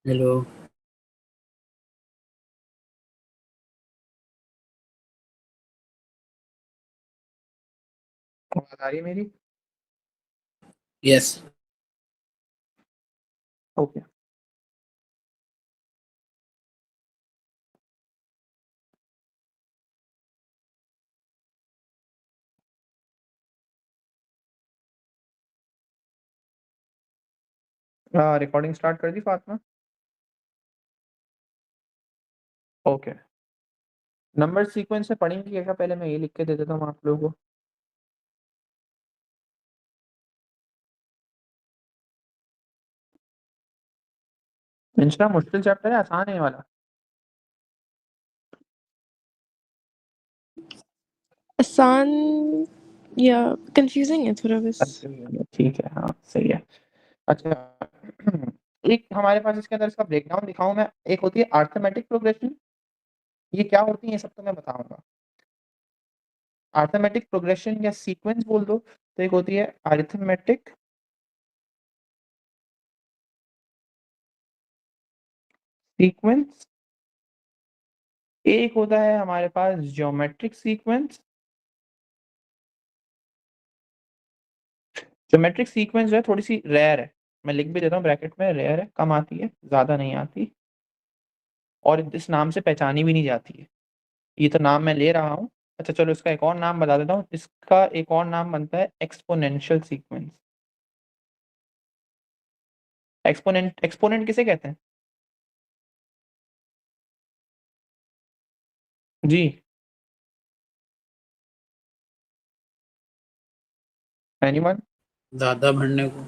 Hello. आवाज आ रही है मेरी? यस। ओके। रिकॉर्डिंग स्टार्ट कर दी फातिमा? ओके। नंबर सीक्वेंस से पढ़ेंगे क्या? पहले मैं ये लिख के दे देता हूँ आप लोगों को। इंस्टा मुश्किल चैप्टर है, आसान है ये वाला? आसान या कंफ्यूजिंग है थोड़ा बस। ठीक है, हाँ सही है। अच्छा एक हमारे पास इसके अंदर इसका ब्रेकडाउन दिखाऊं मैं। एक होती है अर्थमेटिक प्रोग्रेशन। ये क्या होती है ये सब तो मैं बताऊंगा। अर्थमेटिक प्रोग्रेशन या सीक्वेंस बोल दो। तो एक होती है अरिथमेटिक सीक्वेंस, एक होता है हमारे पास ज्योमेट्रिक सीक्वेंस। ज्योमेट्रिक सीक्वेंस जो है थोड़ी सी रेयर है, मैं लिख भी देता हूँ ब्रैकेट में, रेयर है, कम आती है, ज्यादा नहीं आती, और इस नाम से पहचानी भी नहीं जाती है। ये तो नाम मैं ले रहा हूँ। अच्छा चलो इसका एक और नाम बता देता हूँ, इसका एक और नाम बनता है एक्सपोनेंशियल सीक्वेंस। एक्सपोनेंट, एक्सपोनेंट किसे कहते हैं जी? एनीवन? दादा बढ़ने को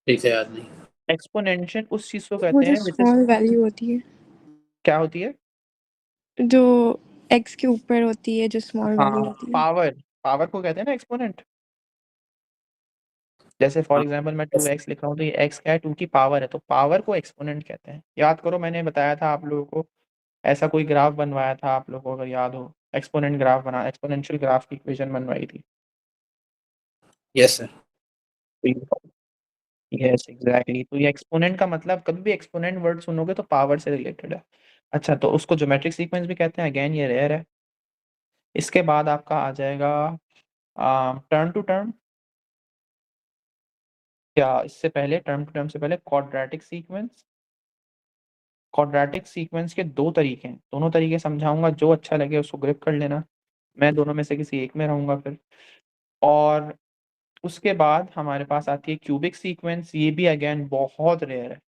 ठीक है, याद नहीं। एक्सपोनेंशियल उस चीज को वो कहते जो हैं विच इज, स्मॉल वैल्यू होती है, क्या होती है? जो एक्स के ऊपर होती है, जो स्मॉल वैल्यू हाँ, होती है। पावर, पावर को कहते हैं ना एक्सपोनेंट। जैसे फॉर हाँ, एग्जांपल मैं yes। 2x लिख रहा हूँ तो ये x क्या है, 2 की पावर है, तो पावर को एक्सपोनेंट कहते हैं। याद करो मैंने बताया था आप लोगों को, ऐसा कोई ग्राफ बनवाया था आप लोगों को अगर याद हो, एक्सपोनेंट ग्राफ बना, एक्सपोनेंशियल ग्राफ की इक्वेशन बनवाई थी। Yes sir. यस एग्जैक्टली, तो ये एक्सपोनेंट का मतलब, कभी भी एक्सपोनेंट वर्ड सुनोगे तो पावर से रिलेटेड है। अच्छा तो उसको ज्योमेट्रिक सीक्वेंस भी कहते हैं, अगेन ये रेयर है। इसके बाद आपका आ जाएगा टर्म टू टर्म, या इससे पहले टर्म टू टर्म से पहले क्वाड्रेटिक सीक्वेंस। क्वाड्रेटिक सीक्वेंस के दो तरीके हैं, दोनों तरीके समझाऊंगा, जो अच्छा लगे उसको ग्रिप कर लेना। मैं दोनों में से किसी एक में रहूंगा फिर। और उसके बाद हमारे पास आती है क्यूबिक सीक्वेंस, ये भी अगेन बहुत रेयर है।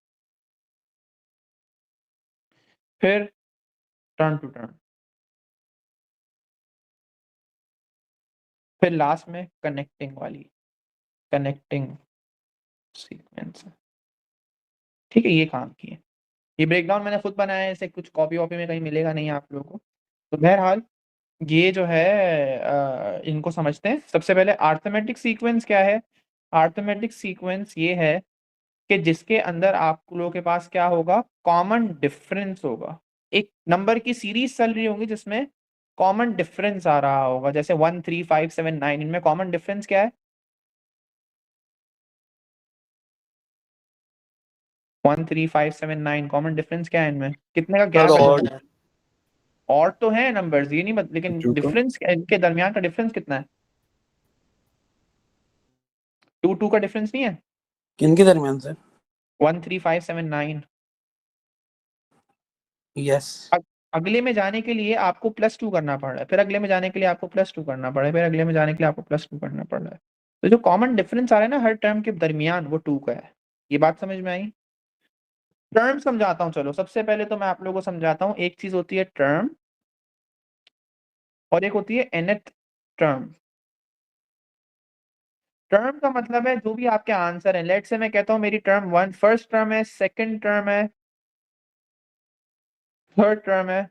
फिर टर्न टू टर्न, फिर लास्ट में कनेक्टिंग वाली, कनेक्टिंग सीक्वेंस। ठीक है, ये काम की है। ये ब्रेकडाउन मैंने खुद बनाया है, इसे कुछ कॉपी वॉपी में कहीं मिलेगा नहीं आप लोगों को। तो बहरहाल ये जो है इनको समझते हैं। सबसे पहले अर्थमेटिक सीक्वेंस क्या है? अर्थमेटिक सीक्वेंस ये है कि जिसके अंदर आप लोगों के पास क्या होगा, कॉमन डिफरेंस होगा। एक नंबर की सीरीज चल रही होगी जिसमें कॉमन डिफरेंस आ रहा होगा, जैसे 1 3 5 7 9, इनमें कॉमन डिफरेंस क्या है? 1 3 5 7 9 कॉमन डिफरेंस क्या है इनमें? कितने का सर गैप है और दोनों? और तो है नंबर्स, ये नहीं लेकिन टू का डिफरेंस इनके दरमियान का डिफरेंस कितना है? 2 2 का डिफरेंस नहीं है? किनके दरमियान सर? 1 3 5 7 9। यस। अगले में जाने के लिए आपको +2 करना पड़ रहा है, फिर अगले में जाने के लिए आपको +2 करना पड़ रहा है, फिर अगले में जाने के लिए आपको +2 करना पड़ रहा है। तो जो कॉमन डिफरेंस आ रहा है ना हर टर्म के दरमियान, वो 2 का है। ये बात समझ में आई? टर्म समझाता हूँ चलो, सबसे पहले तो मैं आप लोगों को समझाता हूँ। एक चीज होती है टर्म, और एक होती है nth टर्म। टर्म का मतलब है जो भी आपके आंसर है। लेट से मैं कहता हूँ मेरी टर्म 1 फर्स्ट टर्म है, सेकंड टर्म है, थर्ड टर्म है,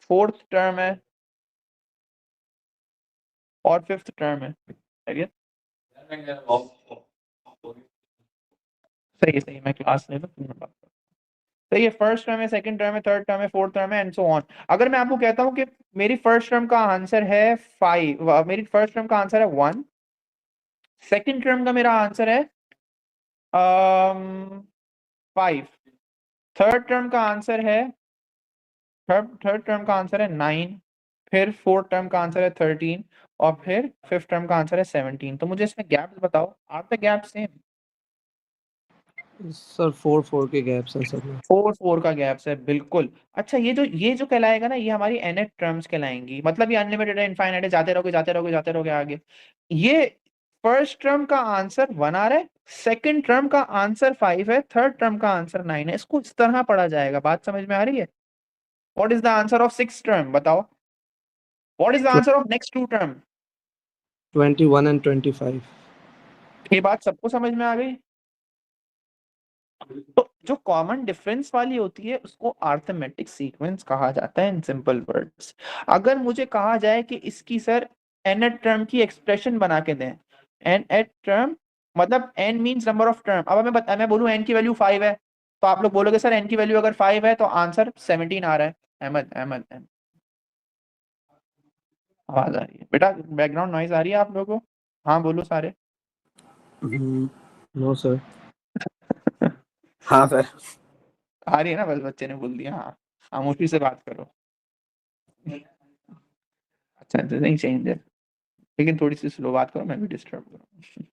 फोर्थ टर्म है, और फिफ्थ टर्म है। ठीक है, सही है, मैं क्लास ले लूँ। तो ये फर्स्ट टर्म है, सेकंड टर्म है, थर्ड टर्म है, फोर्थ टर्म है, एंड सो ऑन। अगर मैं आपको कहता हूँ कि मेरी फर्स्ट टर्म का आंसर है 5, मेरी फर्स्ट टर्म का आंसर है 1, सेकंड टर्म का मेरा आंसर है 5, थर्ड टर्म का आंसर है थर्ड टर्म का आंसर है 9, फिर फोर्थ टर्म का आंसर है 13 और फिर फिफ्थ टर्म का आंसर है 17। तो मुझे इसमें गैप्स बताओ, are the gap same? Sir 4 के गैप्स हैं सब में। 4 का गैप्स है, बिल्कुल। अच्छा, ये जो कहलाएगा ना, ये हमारी nth टर्म्स कहलाएंगी, मतलब ये अनलिमिटेड है, इनफाइनाइट है, जाते रहोगे आगे। ये फर्स्ट टर्म का आंसर 1 आ रहा है, सेकंड टर्म का आंसर 5 है, थर्ड टर्म का आंसर 9 है। इसको इस तरह पढ़ा जाएगा। बात समझ में आ रही है? What is the answer of six term? बताओ। What is the answer of next two term? 21 and 25। ये बात सबको समझ में आ गई? तो जो कॉमन डिफरेंस वाली होती है उसको अरिथमेटिक सीक्वेंस कहा जाता है इन सिंपल वर्ड्स। अगर मुझे कहा जाए कि इसकी सर nth टर्म की एक्सप्रेशन बना के दें, nth टर्म मतलब n means number of term. अब मैं बोलूं n की वैल्यू 5 है, तो आप लोग बोलोगे सर n की वैल्यू अगर 5 है तो आंसर 17 आ रहा है। अहमद आवाज आ रही है बेटा? बैकग्राउंड नॉइज आ रही है आप लोगों को? हाँ बोलो सारे। No sir. हाँ सर। आ रही है ना? बस बच्चे ने बोल दिया हाँ। खामोशी से बात करो। अच्छा नहीं चेंज है, लेकिन थोड़ी सी स्लो बात करो, मैं भी डिस्टर्ब करूँ।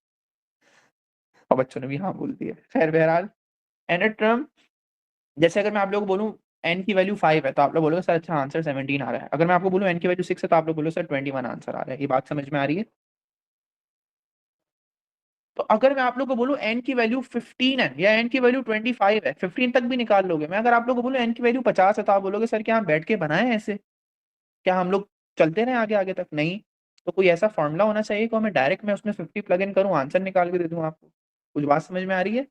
और बच्चों ने भी हाँ बोल दिया। खैर बहरहाल, nth टर्म जैसे अगर मैं आप लोगों को बोलूं n की वैल्यू 5 है तो आप लोग बोलोगे सर अच्छा आंसर 17 आ रहा है। अगर मैं आपको बोलूं n की वैल्यू 6 है तो आप लोग बोलोगे सर 21 आंसर आ रहा है। ये बात समझ में आ रही है? तो अगर मैं आप लोग को बोलूं n की वैल्यू 15 है या n की वैल्यू 25 है, 15 तक भी निकाल लोगे। मैं अगर आप लोग को बोलूं n की वैल्यू 50 है तो आप बोलोगे सर क्या हम बैठ के बनाए ऐसे? क्या हम लोग चलते रहे आगे आगे तक? नहीं। तो कोई ऐसा फॉर्मूला होना चाहिए कि मैं डायरेक्ट मैं उसमें 50 प्लग इन करूं, आंसर निकाल के दे दूं आपको। कुछ बात समझ में आ रही है?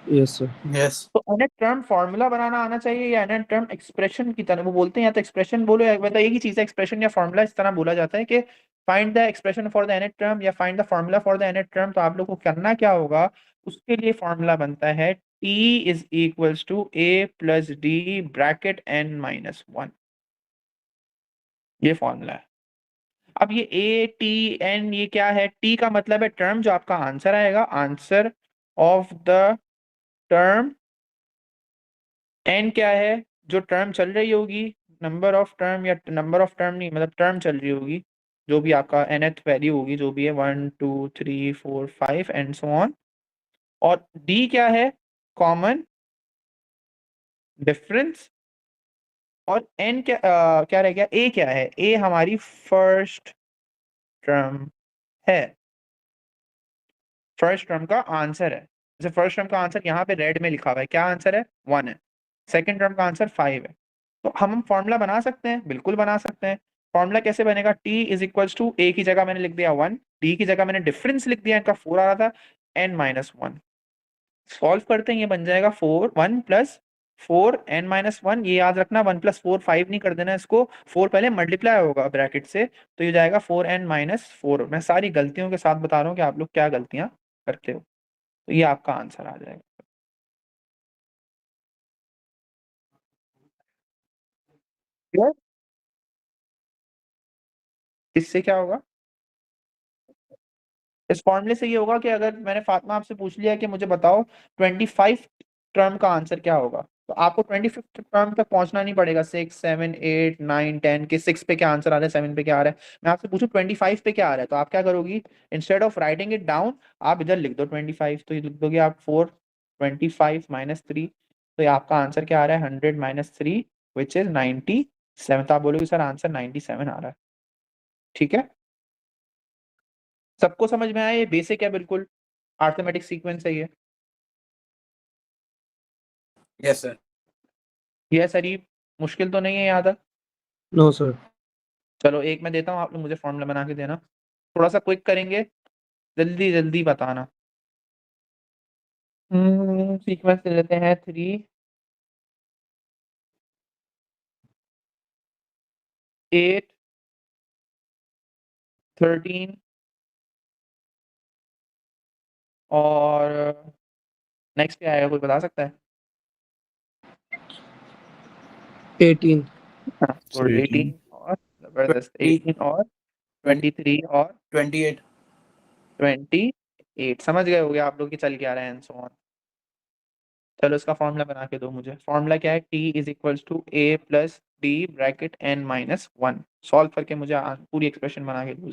Yes sir. यस। तो nth टर्म फॉर्मूला बनाना आना चाहिए या nth टर्म एक्सप्रेशन की तरह वो बोलते हैं, या तो एक्सप्रेशन बोलो या मतलब एक ही चीज है, एक्सप्रेशन या फॉर्मूला इस तरह बोला जाता है कि find the expression for the nth term या find the formula for the nth term. तो आप लोग को करना क्या होगा, उसके लिए फॉर्मूला बनता है t is equals to a plus d bracket n minus 1। ये फॉर्मूला है। अब ये a t n ये क्या है? t का मतलब है टर्म, जो आपका आंसर आएगा, answer of the term. n क्या है? जो टर्म चल रही होगी, नंबर ऑफ टर्म, या नंबर ऑफ टर्म नहीं मतलब टर्म चल रही होगी, जो भी आपका nth वैल्यू होगी, जो भी है 1 2 3 4 5 एंड सो ऑन। और d क्या है? Common difference. और n क्या रह गया? a क्या है? a हमारी फर्स्ट टर्म है, फर्स्ट टर्म का आंसर है। जैसे फर्स्ट टर्म का आंसर यहाँ पे रेड में लिखा हुआ है, क्या आंसर है? 1 है। सेकंड टर्म का आंसर 5 है। तो हम फॉर्मूला बना सकते हैं, बिल्कुल बना सकते हैं। फॉर्मूला कैसे बनेगा? t is equals to a की जगह मैंने लिख दिया 1, d की जगह मैंने डिफरेंस लिख दिया, इनका 4 आ रहा था, n माइनस 1। सॉल्व करते हैं, ये बन जाएगा 1 प्लस 4 n-1। ये याद रखना 1 प्लस 4 5 नहीं कर देना इसको, 4 पहले मल्टीप्लाई होगा ब्रैकेट से, तो ये जाएगा 4n-4। मैं सारी गलतियों के साथ बता रहा हूँ कि आप लोग क्या गलतियां करते हो। तो ये आपका आंसर आ जाएगा। क्लियर? इससे क्या होगा? इस फॉर्मूले से ये होगा कि अगर मैंने फातिमा आपसे पूछ लिया कि मुझे बताओ 25 टर्म का आंसर क्या होगा, तो आपको 25 टर्म तक पहुंचना नहीं पड़ेगा 6 7 8 9 10 के 6 पे क्या आंसर आ रहा है, 7 पे क्या आ रहा है। मैं आपसे पूछूं 25 पे क्या आ रहा है, तो आप क्या करोगी? Instead of writing it down आप इधर लिख दो 25, तो ये लिख दोगे आप 4 25 माइनस 3, तो ये आपका आंसर क्या आ रहा है? 100 माइनस 3 विच इज 97। तो आप बोलोगे सर आंसर 97 आ रहा है। ठीक है, सबको समझ में आया? ये बेसिक है, बिल्कुल अरिथमेटिक सीक्वेंस है ये। Yes sir. ये सर मुश्किल तो नहीं है यहाँ तक? No sir. चलो एक मैं देता हूँ, आप लोग मुझे फॉर्मूला बना के देना, थोड़ा सा क्विक करेंगे, जल्दी जल्दी बताना। सीक्वेंस ले लेते हैं 3 8 13 और नेक्स्ट क्या आएगा, कोई बता सकता है? 18। हाँ, और 18 और जबरदस्त 18 और 23 और 28। 28। समझ गए होगे आप लोग कि चल क्या रहा है एंड सो ऑन। चलो इसका फॉर्मूला बना के दो मुझे। फॉर्मूला क्या है? t is equals to a plus d bracket n minus 1। Solve करके मुझे पूरी एक्सप्रेशन बना के दो।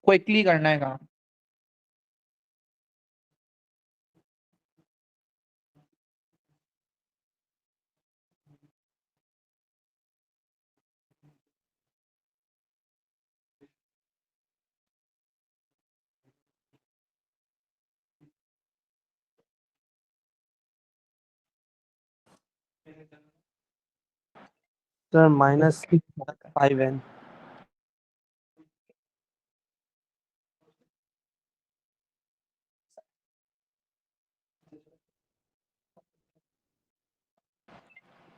क्विकली करना है काम। Sir, minus 5n.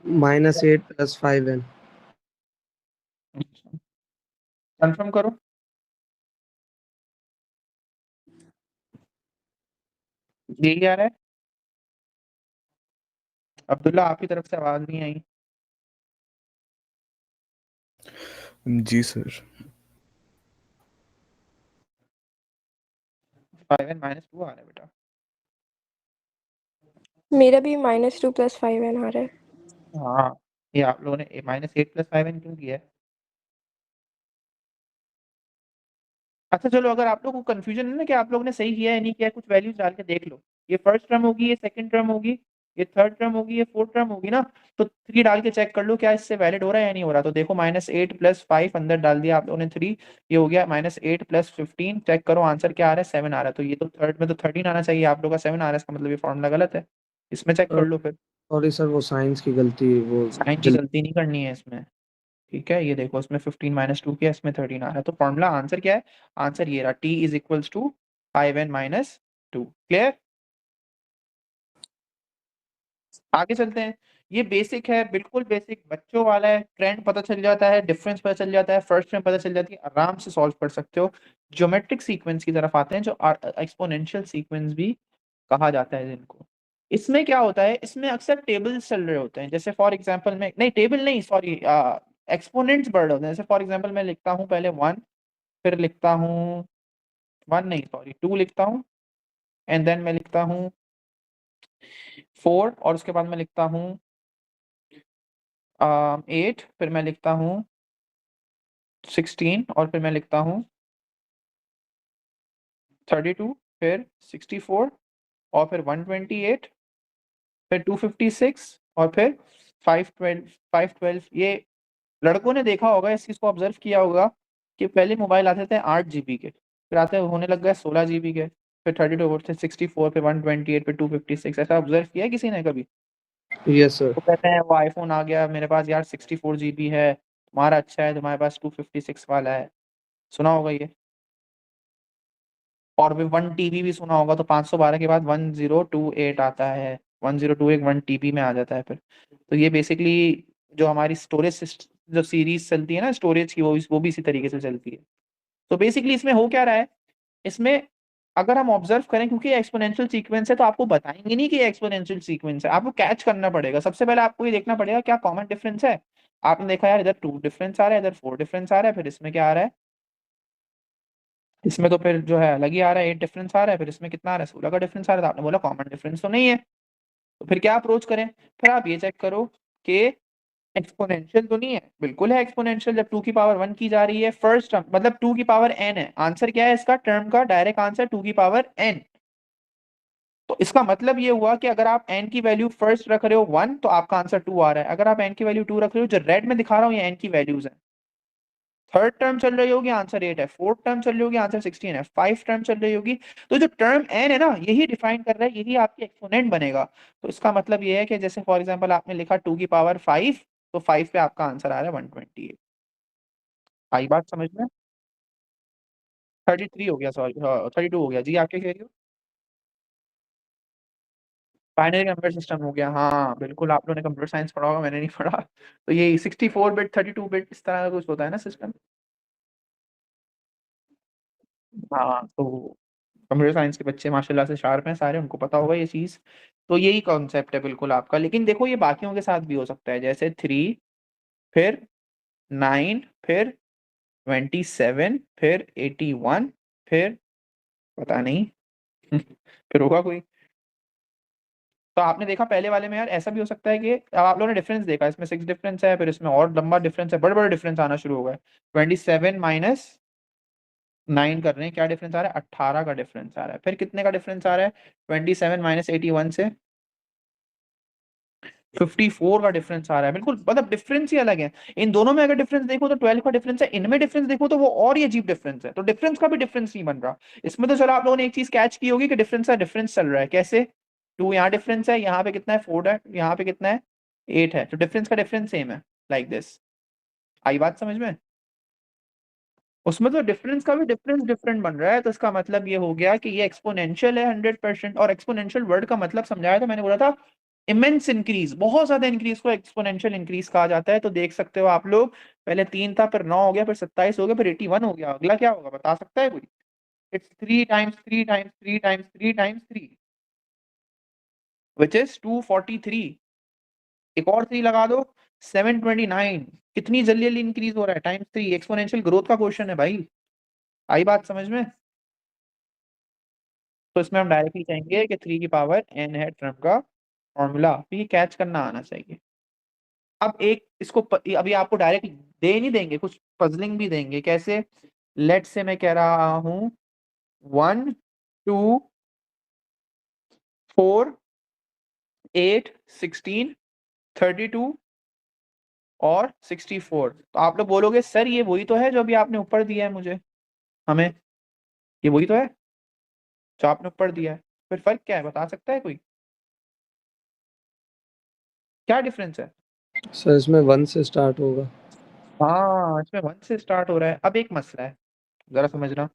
Minus 8 plus 5n. Confirm करो। यही आ रहा है। अब्दुल्ला आपकी तरफ से आवाज नहीं आई। जी सर। 5n माइनस 2 आ रहा है बेटा। मेरा भी -2 + 5n आ रहा है। हाँ, ये आप लोगों ने -8 + 5n क्यों किया है? अच्छा चलो, अगर आप लोगों को कंफ्यूजन है ना कि आप लोगों ने सही किया है नहीं किया है, कुछ वैल्यूज डाल के देख लो। ये फर्स्ट टर्म होगी, ये सेकंड टर्म होगी, ये थर्ड टर्म होगी, ये फोर्थ टर्म होगी ना, तो 3 डाल के चेक कर लो क्या इससे वैलिड हो रहा है या नहीं हो रहा। तो देखो -8 + 5 अंदर डाल दिया आप लोगों ने 3, ये हो गया -8 + 15। चेक करो आंसर क्या आ रहा है, 7 आ रहा है। तो ये तो थर्ड में तो 13 आना चाहिए, आप लोग का 7 आ रहा है, इसका मतलब ये फॉर्मूला गलत है। इसमें चेक कर लो फिर। सॉरी सर, वो साइंस की गलती, वो साइन की गलती नहीं करनी है इसमें। ठीक है, ये देखो इसमें 15 - 2 किया, इसमें 13 आ रहा है। तो फॉर्मूला आंसर क्या है? आंसर ये रहा, t is equals to 5n minus 2। Clear? आगे चलते हैं। ये बेसिक है, बिल्कुल बेसिक बच्चों वाला है। ट्रेंड पता चल जाता है, डिफरेंस पता चल जाता है, फर्स्ट में पता चल जाती है, आराम से सॉल्व कर सकते हो। ज्योमेट्रिक सीक्वेंस की तरफ आते हैं, जो एक्सपोनेंशियल सीक्वेंस भी कहा जाता है जिनको। इसमें क्या होता है, इसमें अक्सर टेबल्स चल रहे होते हैं। जैसे फॉर एग्जांपल में, नहीं टेबल नहीं, सॉरी, एक्सपोनेंट्स बढ़ रहे होते हैं। जैसे फॉर एग्जांपल मैं लिखता हूँ पहले 1, फिर लिखता हूँ 1 नहीं सॉरी 2 लिखता हूँ, एंड देन मैं लिखता हूँ 4, और उसके बाद मैं लिखता हूँ 8, फिर मैं लिखता हूँ 16, और फिर मैं लिखता हूँ 32, फिर 64, और फिर 128, फिर 256, और फिर 512 512। ये लड़कों ने देखा होगा, इस चीज को ऑब्जर्व किया होगा कि पहले मोबाइल आते थे 8 GB के, फिर आते होने लग गए 16 GB के, फिर 32, फिर 64, फिर 128, फिर 256। ऐसा ऑब्जर्व किया है किसी ने कभी? Yes sir. तो कहते हैं वो आईफोन आ गया, मेरे पास यार 64 GB है, तुम्हारा अच्छा है, तुम्हारे पास 256 वाला है। सुना होगा ये। और भी 1 TB भी सुना होगा। तो 512 के बाद 1028 आता है, 1028 1 TB में आ जाता है फिर। तो ये बेसिकली जो हमारी स्टोरेज जो सीरीज चलती है ना स्टोरेज की, वो भी इसी तरीके से चलती है। तो बेसिकली इसमें हो क्या रहा है, इसमें अगर हम ऑब्जर्व करें, क्योंकि एक्सपोनेंशियल सीक्वेंस है, तो आपको बताएंगे नहीं कि एक्सपोनेंशियल सीक्वेंस है, आपको कैच करना पड़ेगा। सबसे पहले आपको ये देखना पड़ेगा क्या कॉमन डिफरेंस है। आपने देखा यार इधर 2 डिफरेंस आ रहा है, इधर 4 डिफरेंस आ रहा है, फिर इसमें क्या आ रहा है, इसमें तो फिर जो है अलग ही आ रहा है, 8 डिफरेंस आ रहा है, फिर इसमें कितना आ रहा है, 16 का डिफरेंस आ रहा है। तो आपने बोला कॉमन डिफरेंस तो नहीं है, तो फिर क्या अप्रोच करें? फिर आप ये चेक करो कि एक्सपोनेंशियल तो नहीं है। बिल्कुल है एक्सपोनेंशियल, जब 2 की पावर 1 की जा रही है फर्स्ट टर्म, मतलब 2 की पावर n है। आंसर क्या है इसका, टर्म का डायरेक्ट आंसर 2 की पावर n। तो इसका मतलब ये हुआ कि अगर आप n की वैल्यू फर्स्ट रख रहे हो 1, तो आपका आंसर 2 आ रहा है। अगर आप n की वैल्यू 2 रख रहे हो, जो रेड में दिखा रहा हूँ ये n की वैल्यूज है। थर्ड टर्म चल रही होगी आंसर 8 है, फोर्थ टर्म चल रही होगी आंसर 16 है, 5 टर्म चल रही होगी। तो जो टर्म n है ना, यही डिफाइन कर रहा है, यही आपकी एक्सपोनेंट बनेगा। तो इसका मतलब ये है कि जैसे फॉर एग्जांपल आपने लिखा 2 की पावर 5, तो 5 पे आपका आंसर आ रहा है 128। आई बात समझ में? 33 हो गया, सॉरी 32 हो गया जी। आप क्या कह रही हो? बाइनरी नंबर सिस्टम हो गया, हाँ बिल्कुल। आप लोगों ने कंप्यूटर साइंस पढ़ा होगा, मैंने नहीं पढ़ा। तो ये 64 बिट 32 बिट इस तरह का कुछ होता है ना सिस्टम। हाँ, तो कंप्यूटर साइंस के बच्चे माशाल्लाह से शार्प हैं सारे, उनको पता होगा ये चीज़। तो यही कॉन्सेप्ट है बिल्कुल आपका। लेकिन देखो ये बाकियों के साथ भी हो सकता है, जैसे 3, फिर 9, फिर 27, फिर 81, फिर पता नहीं फिर होगा कोई। तो आपने देखा पहले वाले में यार ऐसा भी हो सकता है कि अब आप लोगों ने डिफरेंस देखा, इसमें 6 डिफरेंस है, फिर इसमें और लंबा डिफरेंस है, बड़े बड़े डिफरेंस आना शुरू हो गए। 27 माइनस 9 कर रहे हैं, क्या डिफरेंस आ रहा है? 18 का डिफरेंस आ रहा है। फिर कितने का डिफरेंस आ रहा है? 27 माइनस 81 से 54 का डिफरेंस आ रहा है। बिल्कुल, मतलब डिफरेंस ही अलग है। इन दोनों में अगर डिफरेंस देखो तो 12 का डिफरेंस है, इनमें डिफरेंस देखो तो वो और ही अजीब डिफरेंस है। तो डिफरेंस का भी डिफरेंस नहीं बन रहा। इसमें तो चलो आप लोगों ने एक चीज कैच की होगी कि डिफरेंस का डिफरेंस चल रहा है। कैसे? 2 यहाँ डिफरेंस है, यहाँ पे कितना है? 4 है, यहाँ पे कितना है? 8 है। तो डिफरेंस का डिफरेंस सेम है, लाइक दिस। आई बात समझ में? उसमें तो डिफरेंस का भी डिफरेंस डिफरेंट बन रहा है। तो इसका मतलब ये हो गया कि ये एक्सपोनेंशियल है 100%। और एक्सपोनेंशियल वर्ड का मतलब समझाया था मैंने, बोला था इमेंस इंक्रीज, बहुत ज्यादा इंक्रीज को एक्सपोनेंशियल इंक्रीज कहा जाता है। तो देख सकते हो आप लोग, पहले 3 था, फिर 9 हो गया, फिर 27 हो गया, फिर 81 हो गया। अगला क्या होगा बता सकता है कोई? It's 3 times 3 times 3 times 3 times 3 which is 243। एक और 3 लगा दो, 729। कितनी जल्दी जल्दी इंक्रीज हो रहा है? टाइम्स 3। एक्सपोनेंशियल ग्रोथ का क्वेश्चन है भाई। आई बात समझ में? तो इसमें हम डायरेक्टली कहेंगे कि 3 की पावर n है टर्म का फॉर्मूला। तो ये कैच करना आना चाहिए। अब एक इसको अभी आपको डायरेक्ट दे नहीं देंगे, कुछ पजलिंग भी देंगे। कैसे? लेट से मैं कह रहा हूं 1 2 4 8 16 32 और 64। तो आप लोग बोलोगे सर ये वही तो है जो अभी आपने ऊपर दिया है मुझे, हमें ये वही तो है जो आपने ऊपर दिया है। फिर फर्क क्या है बता सकता है कोई? क्या डिफरेंस है? सर इसमें 1 से स्टार्ट होगा। हाँ, इसमें 1 से स्टार्ट हो रहा है। अब एक मसला है, जरा समझना।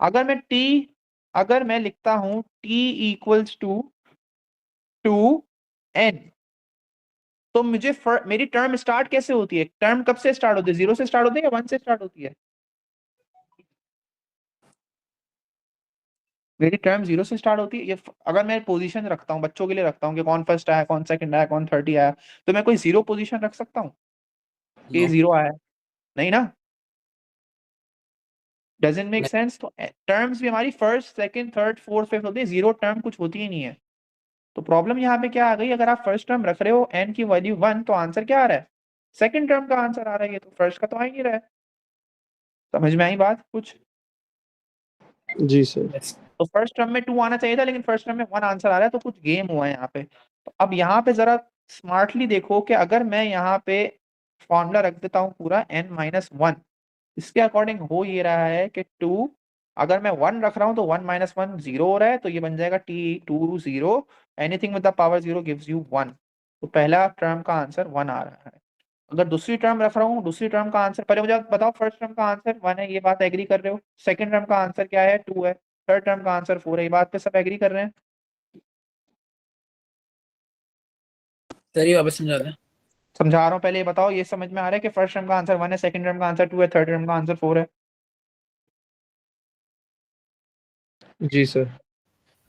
अगर मैं t, अगर मैं लिखता हूं t इक्वल्स टू 2n, तो मुझे मेरी टर्म स्टार्ट कैसे होती है? टर्म कब से स्टार्ट होती है? 0 से स्टार्ट होती है या 1 से स्टार्ट होती है? मेरी टर्म 0 से स्टार्ट होती है। ये अगर मैं पोजीशन रखता हूँ, बच्चों के लिए रखता हूँ कि कौन फर्स्ट आया, कौन सेकंड आया, कौन 30 आया, तो मैं कोई 0 पोजीशन रख सकता हूँ कि नो 0 आया? नहीं ना? Doesn't make sense. तो टर्म्स भी हमारी first second third fourth fifth होती है, 0 टर्म कुछ होती ही नहीं है। तो प्रॉब्लम यहाँ पे क्या आ गई? अगर आप फर्स्ट टर्म रख रहे हो n की वैल्यू 1, तो आंसर क्या आ रहा है? सेकंड टर्म का आंसर आ रहा है। ये तो फर्स्ट का तो आ ही नहीं रहा है। समझ में आई बात कुछ? जी सर। यस तो फर्स्ट टर्म में 2 आना चाहिए था, लेकिन फर्स्ट टर्म में 1 आंसर आ रहा है। तो कुछ गेम हुआ है यहाँ पे। तो अब यहाँ पे जरा स्मार्टली देखो कि अगर मैं यहाँ पे फॉर्मूला रख देता हूँ पूरा n-1, इसके अकॉर्डिंग हो ये रहा है कि 2, अगर मैं 1 रख रहा हूँ तो 1 माइनस 1 0 हो रहा है, तो ये बन जाएगा t2 0। Anything with the power 0 gives you 1। तो पहला टर्म का आंसर 1 आ रहा है। अगर दूसरी टर्म रख रहा हूँ, दूसरी टर्म का आंसर, पहले मुझे बताओ फर्स्ट टर्म का आंसर 1 है, ये बात एग्री कर रहे हो? सेकंड टर्म का आंसर क्या है? 2 है। थर्ड टर्म का आंसर 4 है। ये बात पे सब एग्री कर रहे हैं? सर, ये वापस समझा दें। समझा रहा हूँ, पहले ये बताओ ये समझ में आ रहा है कि फर्स्ट टर्म का आंसर 1 है, सेकंड टर्म का आंसर 2 है, थर्ड टर्म का आंसर 4 है? जी सर।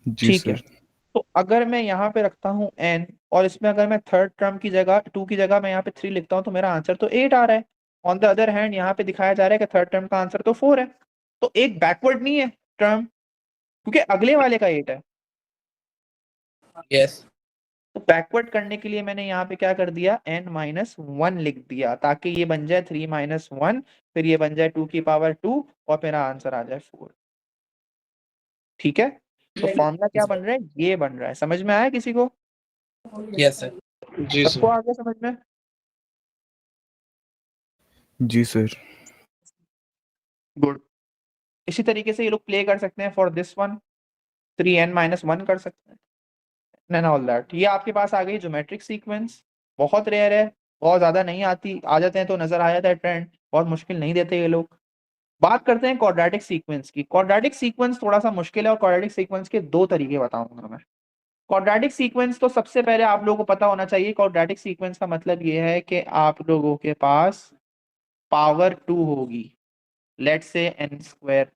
जी ठीक है। सर। तो अगर मैं यहाँ पे रखता हूँ n, और इसमें अगर मैं थर्ड टर्म की जगह 2 की जगह मैं यहाँ पे 3 लिखता हूँ, तो मेरा आंसर तो 8 आ रहा है। ऑन द अदर हैंड यहाँ पे दिखाया जा रहा है कि थर्ड टर्म का आंसर तो 4 है। तो एक बैकवर्ड नहीं है टर्म, क्योंकि अगले वाले का 8 है। यस तो बैकवर्ड करने के लिए मैंने यहाँ पे क्या कर दिया? n-1 लिख दिया, ताकि ये बन जाए 3-1, फिर ये बन जाए 2 की पावर 2, और मेरा आंसर आ जाए 4। ठीक है? तो फॉर्मूला क्या बन रहा है? ये बन रहा है। समझ में आया किसी को? यस सर जी सबको सर। आ गया समझ में? जी सर। गुड। इसी तरीके से ये लोग प्ले कर सकते हैं फॉर दिस वन, 3n-1 कर सकते हैं, एंड ऑल दैट। ये आपके पास आ गई ज्योमेट्रिक सीक्वेंस। बहुत रेयर है, बहुत ज्यादा नहीं आती, आ जाते हैं तो नजर आ जाता है ट्रेंड, बहुत मुश्किल नहीं देते ये लोग। बात करते हैं क्वाड्रेटिक सीक्वेंस की। क्वाड्रेटिक सीक्वेंस थोड़ा सा मुश्किल है, और क्वाड्रेटिक सीक्वेंस के 2 तरीके बताऊंगा मैं। क्वाड्रेटिक सीक्वेंस तो सबसे पहले आप लोगों को पता होना चाहिए, क्वाड्रेटिक सीक्वेंस का मतलब ये है कि आप लोगों के पास पावर 2 होगी, लेट्स से n²,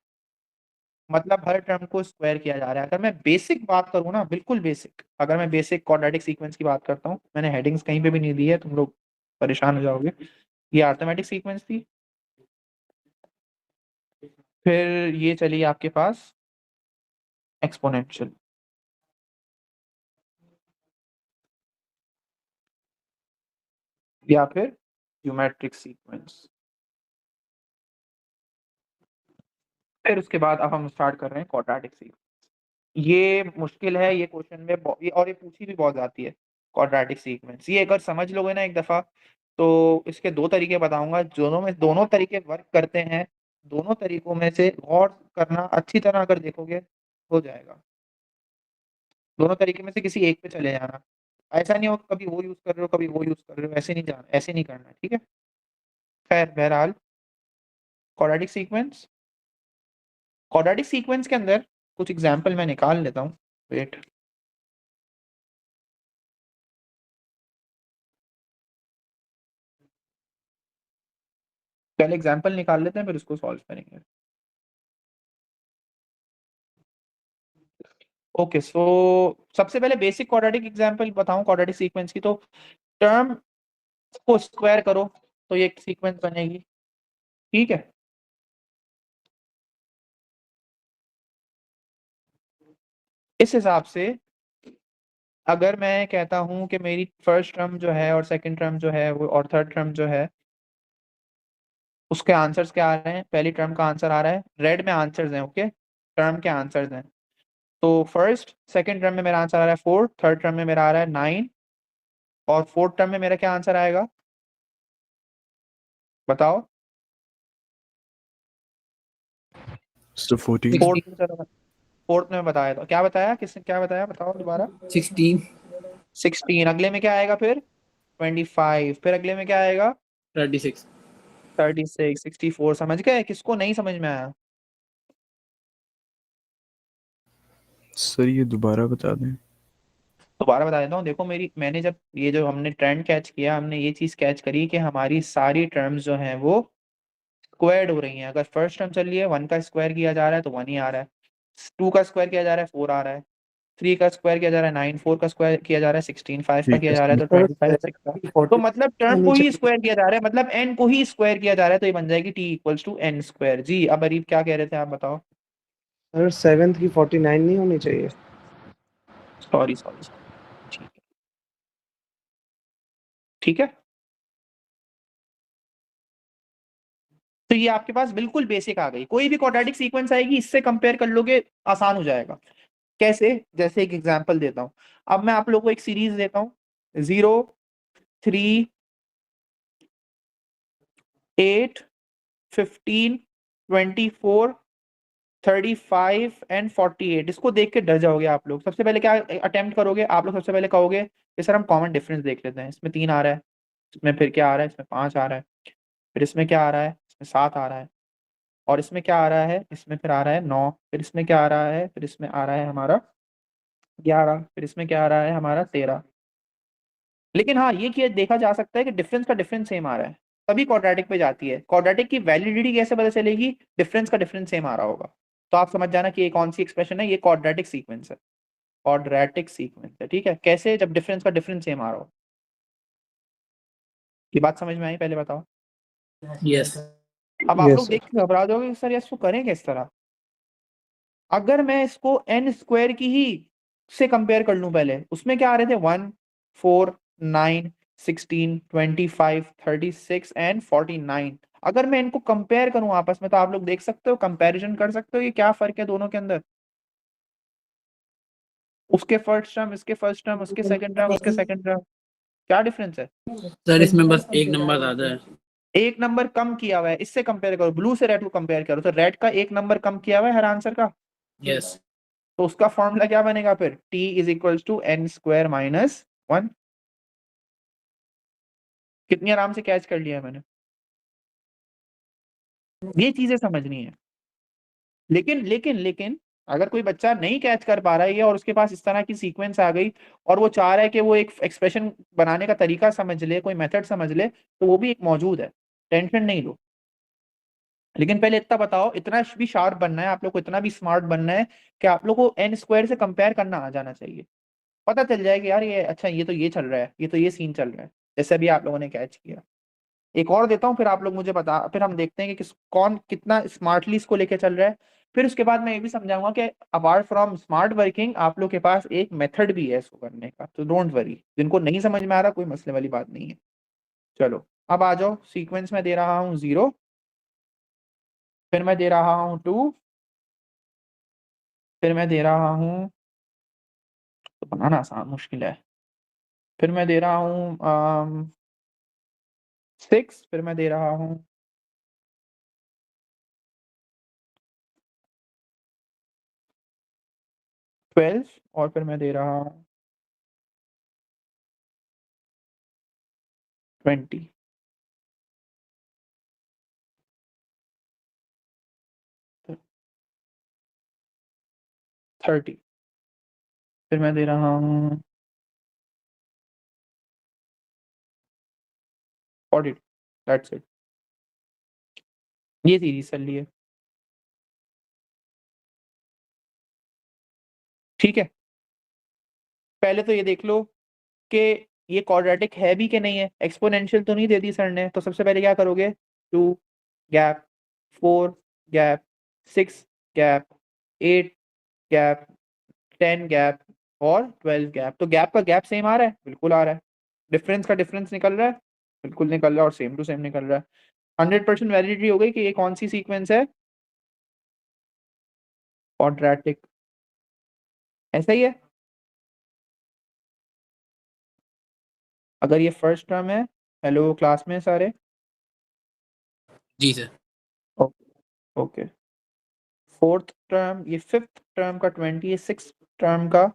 मतलब हर टर्म को स्क्वायर किया जा रहा है। अगर मैं बेसिक बात करूँ ना, बिल्कुल बेसिक, अगर मैं बेसिक क्वाड्रेटिक सीक्वेंस की बात करता हूँ, मैंने हेडिंग्स कहीं पे भी नहीं दी है, तुम लोग परेशान हो जाओगे। ये अर्थमेटिक सीक्वेंस थी, फिर ये चली आपके पास एक्सपोनेंशियल। या फिर ज्योमेट्रिक सीक्वेंस। फिर उसके बाद अब हम स्टार्ट कर रहे हैं क्वाड्रेटिक सीक्वेंस। ये मुश्किल है, ये क्वेश्चन में ये पूछी भी बहुत जाती है क्वाड्रेटिक सीक्वेंस। ये अगर समझ लोगे ना एक दफा, तो इसके दो तरीके बताऊंगा, दोनों तरीके वर्क करते हैं। दोनों तरीकों में से गौर करना, अच्छी तरह अगर देखोगे हो जाएगा। दोनों तरीके में से किसी एक पे चले जाना। ऐसा नहीं हो कभी वो यूज कर रहे हो कभी वो यूज कर रहे हो, ऐसे नहीं जाना, ऐसे नहीं करना, ठीक है। खैर बहरहाल क्वाड्रेटिक सीक्वेंस, क्वाड्रेटिक सीक्वेंस के अंदर कुछ एग्जांपल मैं निकाल लेता हूँ। वेट, पहले एग्जांपल निकाल लेते हैं फिर उसको सॉल्व करेंगे। ओके सो सबसे पहले बेसिक क्वाड्रेटिक एग्जांपल बताऊं क्वाड्रेटिक सीक्वेंस की, तो टर्म को स्क्वायर करो तो ये एक सीक्वेंस बनेगी, ठीक है। इस हिसाब से अगर मैं कहता हूं कि मेरी फर्स्ट टर्म जो है और सेकंड टर्म जो है वो और थर्ड टर्म जो है उसके आंसर्स क्या आ रहे हैं, पहली टर्म का आंसर आ रहा है, रेड में आंसर्स हैं, ओके, टर्म के आंसर्स हैं। तो फर्स्ट सेकंड टर्म में मेरा आंसर आ रहा है 4, थर्ड टर्म में मेरा आ रहा है 9, और फोर्थ टर्म में मेरा क्या आंसर आएगा बताओ। सर 14। फोर्थ में बताया था, क्या बताया, किसने क्या बताया बताओ दोबारा। 16, 16, अगले में क्या आएगा फिर 25, फिर अगले में क्या आएगा 36, 36, 64। समझ गए, किसको नहीं समझ में आया। सर ये दोबारा बता दें। दोबारा बता देता हूँ, देखो मैंने जब ये जो हमने ट्रेंड कैच किया, हमने ये चीज कैच करी कि हमारी सारी टर्म्स जो हैं वो स्क्वायर्ड हो रही हैं। अगर फर्स्ट टर्म चल रही है 1 का स्क्वायर किया जा रहा है तो 1 ही आ रहा है, 2 का स्क्वायर किया जा रहा है 4 आ रहा है, 3 का स्क्वायर किया जा रहा है 9, 4 का स्क्वायर किया जा रहा है 16, 5 का ठीक किया है जा रहा है सर। तो 25, 6 का। तो मतलब टर्म को ही स्क्वायर किया जा रहा है, मतलब एन को ही स्क्वायर किया जा रहा है, तो ये बन जाएगी t equals to n square. जी अब अरीब क्या कह रहे थे आप बताओ। सर सेवेंथ की 49 नहीं होनी चाहिए। सॉरी सॉरी, ठीक है ठीक है। तो ये आपके पास बिल्कुल बेसिक आ गई, कोई भी क्वाड्रेटिक सीक्वेंस आएगी इससे कंपेयर कर लोगे, आसान हो जाएगा। कैसे, जैसे एक एग्जांपल देता हूं, अब मैं आप लोगों को एक सीरीज देता हूं 0, 3, 8, 15, 24, 35 एंड 48। इसको देख के डर जाओगे आप लोग। सबसे पहले क्या अटेम्प्ट करोगे आप लोग, सबसे पहले कहोगे कि सर हम कॉमन डिफरेंस देख लेते हैं, इसमें 3 आ रहा है, इसमें फिर क्या आ रहा है, इसमें 5 आ रहा है, फिर इसमें क्या आ रहा है, इसमें 7 आ रहा है, और इसमें क्या आ रहा है, इसमें फिर आ रहा है 9, फिर इसमें क्या आ रहा है, फिर इसमें आ रहा है हमारा 11, फिर इसमें क्या आ रहा है हमारा 13। लेकिन हाँ ये किया देखा जा सकता है कि डिफरेंस का डिफरेंस सेम आ रहा है, तभी क्वाड्रेटिक पे जाती है। क्वाड्रेटिक की वैलिडिटी कैसे पता चलेगी, डिफरेंस का डिफरेंस सेम आ रहा होगा। तो आप समझ जाना कि ये कौन सी एक्सप्रेशन है, ये क्वाड्रेटिक सीक्वेंस है, क्वाड्रेटिक सीक्वेंस है, ठीक है। कैसे, जब डिफरेंस का डिफरेंस सेम आ रहा हो। ये बात समझ में आई, पहले बताओ। यस, अब आप यस लोग सर। देख के घबरा जाओगे कि सर इसको करें किस तरह। अगर मैं इसको एन स्क्वायर की ही से कंपेयर कर लूं, पहले उसमें क्या आ रहे थे 1, 4, 9, 16, 25, 36 एंड 49। अगर मैं इनको कंपेयर करूं आपस में, तो आप लोग देख सकते हो, कंपैरिजन कर सकते हो कि क्या फर्क है दोनों के अंदर। उसके फर्स्ट टर्म, इसके फर्स्ट टर्म, उसके सेकंड टर्म, उसके सेकंड टर्म, क्या डिफरेंस है। सर इसमें बस एक नंबर ज्यादा है। एक नंबर कम किया हुआ है, इससे कंपेयर करो, ब्लू से रेड को कंपेयर करो, तो रेड का एक नंबर कम किया हुआ है हर आंसर का। यस, तो उसका फॉर्मूला क्या बनेगा फिर, t is equals to n square minus 1। कितनी आराम से कैच कर लिया है मैंने। ये चीजें समझनी है। लेकिन अगर कोई बच्चा नहीं कैच कर पा रहा है ये, और उसके पास इस तरह की सीक्वेंस आ गई और वो चाह रहा है कि वो एक एक्सप्रेशन बनाने का तरीका समझ ले, कोई मेथड समझ ले, तो वो भी एक मौजूद है, टेंशन नहीं लो। लेकिन पहले इतना बताओ, इतना भी शार्प बनना है आप लोग को, इतना भी स्मार्ट बनना है कि आप लोग को एन स्क्वायर से कंपेयर करना आ जाना चाहिए। पता चल जाएगा यार ये अच्छा, ये तो ये चल रहा है, ये तो ये सीन चल रहा है, जैसे अभी आप लोगों ने कैच किया। एक और देता हूँ, फिर आप लोग मुझे बता, फिर हम देखते हैं कि कौन कितना स्मार्टली इसको लेके चल रहा है। फिर उसके बाद मैं ये भी समझाऊंगा कि अपार्ट फ्रॉम स्मार्ट वर्किंग आप लोग के पास एक मेथड भी है इसको करने का, तो डोंट वरी, जिनको नहीं समझ में आ रहा कोई मसले वाली बात नहीं है। चलो अब आ जाओ, सीक्वेंस में दे रहा हूँ 0, फिर मैं दे रहा हूँ 2, फिर मैं दे रहा हूँ, तो बनाना आसान मुश्किल है, फिर मैं दे रहा हूँ 6, फिर मैं दे रहा हूँ 12, और फिर मैं दे रहा हूँ 20। फिर 30, फिर मैं दे रहा हूँ 42। दैट्स इट, ये सीरीज चल रही है। ठीक है, पहले तो ये देख लो कि ये क्वाड्रेटिक है भी कि नहीं है। एक्सपोनेंशियल तो नहीं दे दी सर ने, तो सबसे पहले क्या करोगे, 2 gap, 4 gap, 6 gap, 8 gap, 10 gap और 12 गैप। तो गैप का गैप सेम आ रहा है, बिल्कुल आ रहा है। डिफरेंस का डिफरेंस निकल रहा है, बिल्कुल निकल रहा है, और सेम टू सेम निकल रहा है। 100% वैलिडिटी हो गई कि ये कौन सी सीक्वेंस है, क्वाड्रेटिक। ऐसा ही है। अगर ये फर्स्ट टर्म है, हेलो क्लास में सारे, जी सर। ओके, फोर्थ टर्म ये, फिफ्थ टर्म का 20 है, सिक्स टर्म का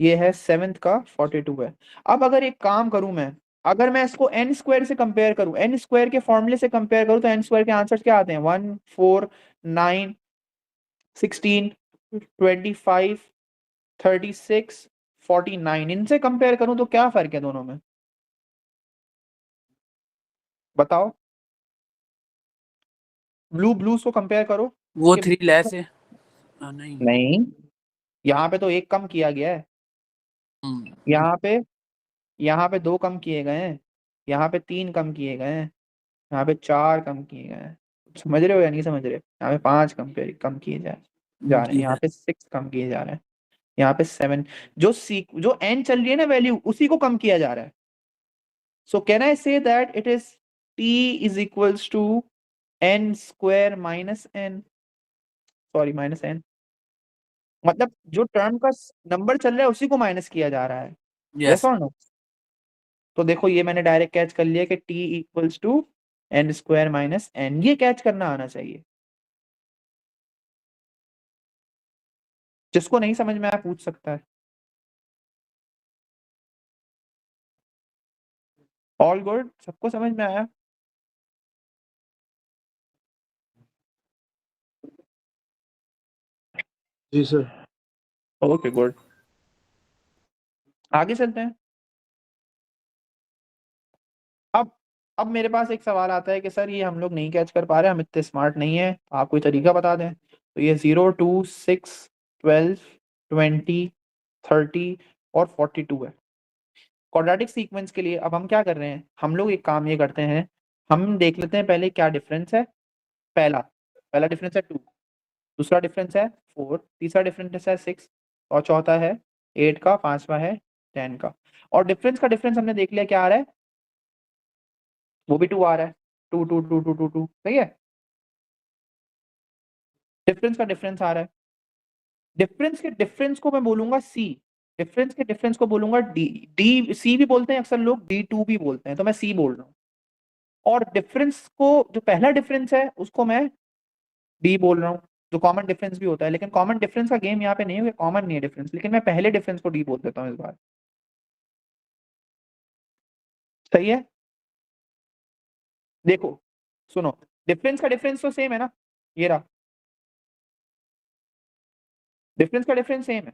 ये है, सेवेंथ का 42 है। अब अगर एक काम करूं मैं, अगर मैं इसको एन स्क्वायर से कंपेयर करूं, एन स्क्वायर के फॉर्मूले से कंपेयर करूं, तो एन स्क्वायर के आंसर्स क्या आते हैं, 1 4 9 16 25 36 49। इनसे कंपेयर करूं तो क्या फर्क है दोनों में, बताओ। ब्लू ब्लूज को कंपेयर करो। वो कि 3 लेस है। नहीं। नहीं, यहाँ पे तो एक कम किया गया है, यहाँ पे, यहाँ पे 2 कम किए गए हैं, यहाँ पे 3 कम किए गए हैं, यहाँ पे 4 कम किए गए हैं। समझ रहे हो या नहीं समझ रहे? यहाँ पे 5 कम किए जा रहे हैं, जी यहाँ सर। पे 6 कम किए जा रहे हैं, यहाँ पे 7। जो n चल रही है ना वैल्यू, उसी को कम किया जा रहा है। सो can I say that it is t is equals to n square minus n, sorry minus n, मतलब जो टर्म का नंबर चल रहा है उसी को माइनस किया जा रहा है। Yes yes. और नो? तो देखो ये मैंने डायरेक्ट कैच कर लिया कि t equals to n square minus n, ये कैच करना आना चाहिए। जिसको नहीं समझ में आया पूछ सकता है। ऑल गुड, सबको समझ में आया? जी सर। ओके गुड, आगे चलते हैं। अब अब मेरे पास एक सवाल आता है कि सर ये हम लोग नहीं कैच कर पा रहे, हम इतने स्मार्ट नहीं है, आप कोई तरीका बता दें। तो ये 0 2 6 12 20 30 और 42 है। क्वाड्रेटिक सीक्वेंस के लिए अब हम क्या कर रहे हैं, हम लोग एक काम ये करते हैं, हम देख लेते हैं पहले क्या डिफरेंस है। पहला पहला डिफरेंस है 2, दूसरा डिफरेंस है 4, तीसरा डिफरेंस है 6, और चौथा है 8 का, पांचवा है 10 का। और डिफरेंस का डिफरेंस हमने देख लिया क्या आ रहा है, वो भी 2 आ रहा है, 2 2 2 2 2 2, सही है। डिफरेंस का डिफरेंस आ रहा है, डिफरेंस के डिफरेंस को मैं बोलूंगा सी, डिफरेंस के डिफरेंस को बोलूंगा डी, डी सी भी बोलते हैं अक्सर लोग, D2 भी बोलते हैं, तो मैं सी बोल रहा हूँ। और डिफरेंस को, जो पहला डिफरेंस है उसको मैं डी बोल रहा हूँ, जो कॉमन डिफरेंस भी होता है, लेकिन कॉमन डिफरेंस का गेम यहाँ पे नहीं है, कॉमन नहीं है डिफरेंस, लेकिन मैं पहले डिफरेंस को डी बोल देता हूँ इस बार। सही है, देखो सुनो, डिफरेंस का डिफरेंस तो सेम है ना, ये रहा, डिफरेंस का डिफरेंस सेम है,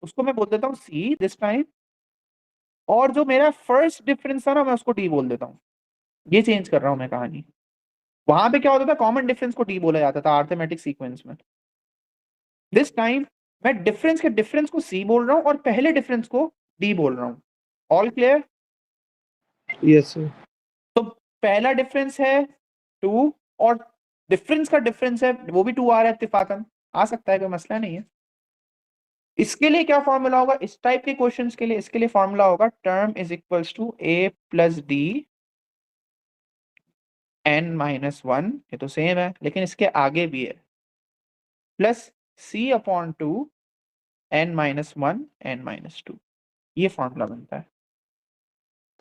उसको मैं बोल देता हूँ सी दिस टाइम। और जो मेरा फर्स्ट डिफरेंस था ना, मैं उसको डी बोल देता हूँ। ये चेंज कर रहा हूँ मैं कहानी। वहां पे क्या होता था, कॉमन डिफरेंस को डी बोला जाता था अरिथमेटिक सीक्वेंस में। दिस टाइम मैं डिफरेंस के डिफरेंस को सी बोल रहा हूँ और पहले डिफरेंस को डी बोल रहा हूँ। All clear? Yes sir. तो पहला डिफरेंस है 2, और डिफरेंस का डिफरेंस है वो भी 2 आ रहा है, इत्तेफाकन आ सकता है, कोई मसला नहीं है। इसके लिए क्या फॉर्मूला होगा, इस टाइप के क्वेश्चंस के लिए इसके लिए फॉर्मूला होगा term is equals to a plus d n minus one, ये तो सेम है, लेकिन इसके आगे भी है, plus c upon two n minus one n minus two, ये फॉर्मूला बनता है।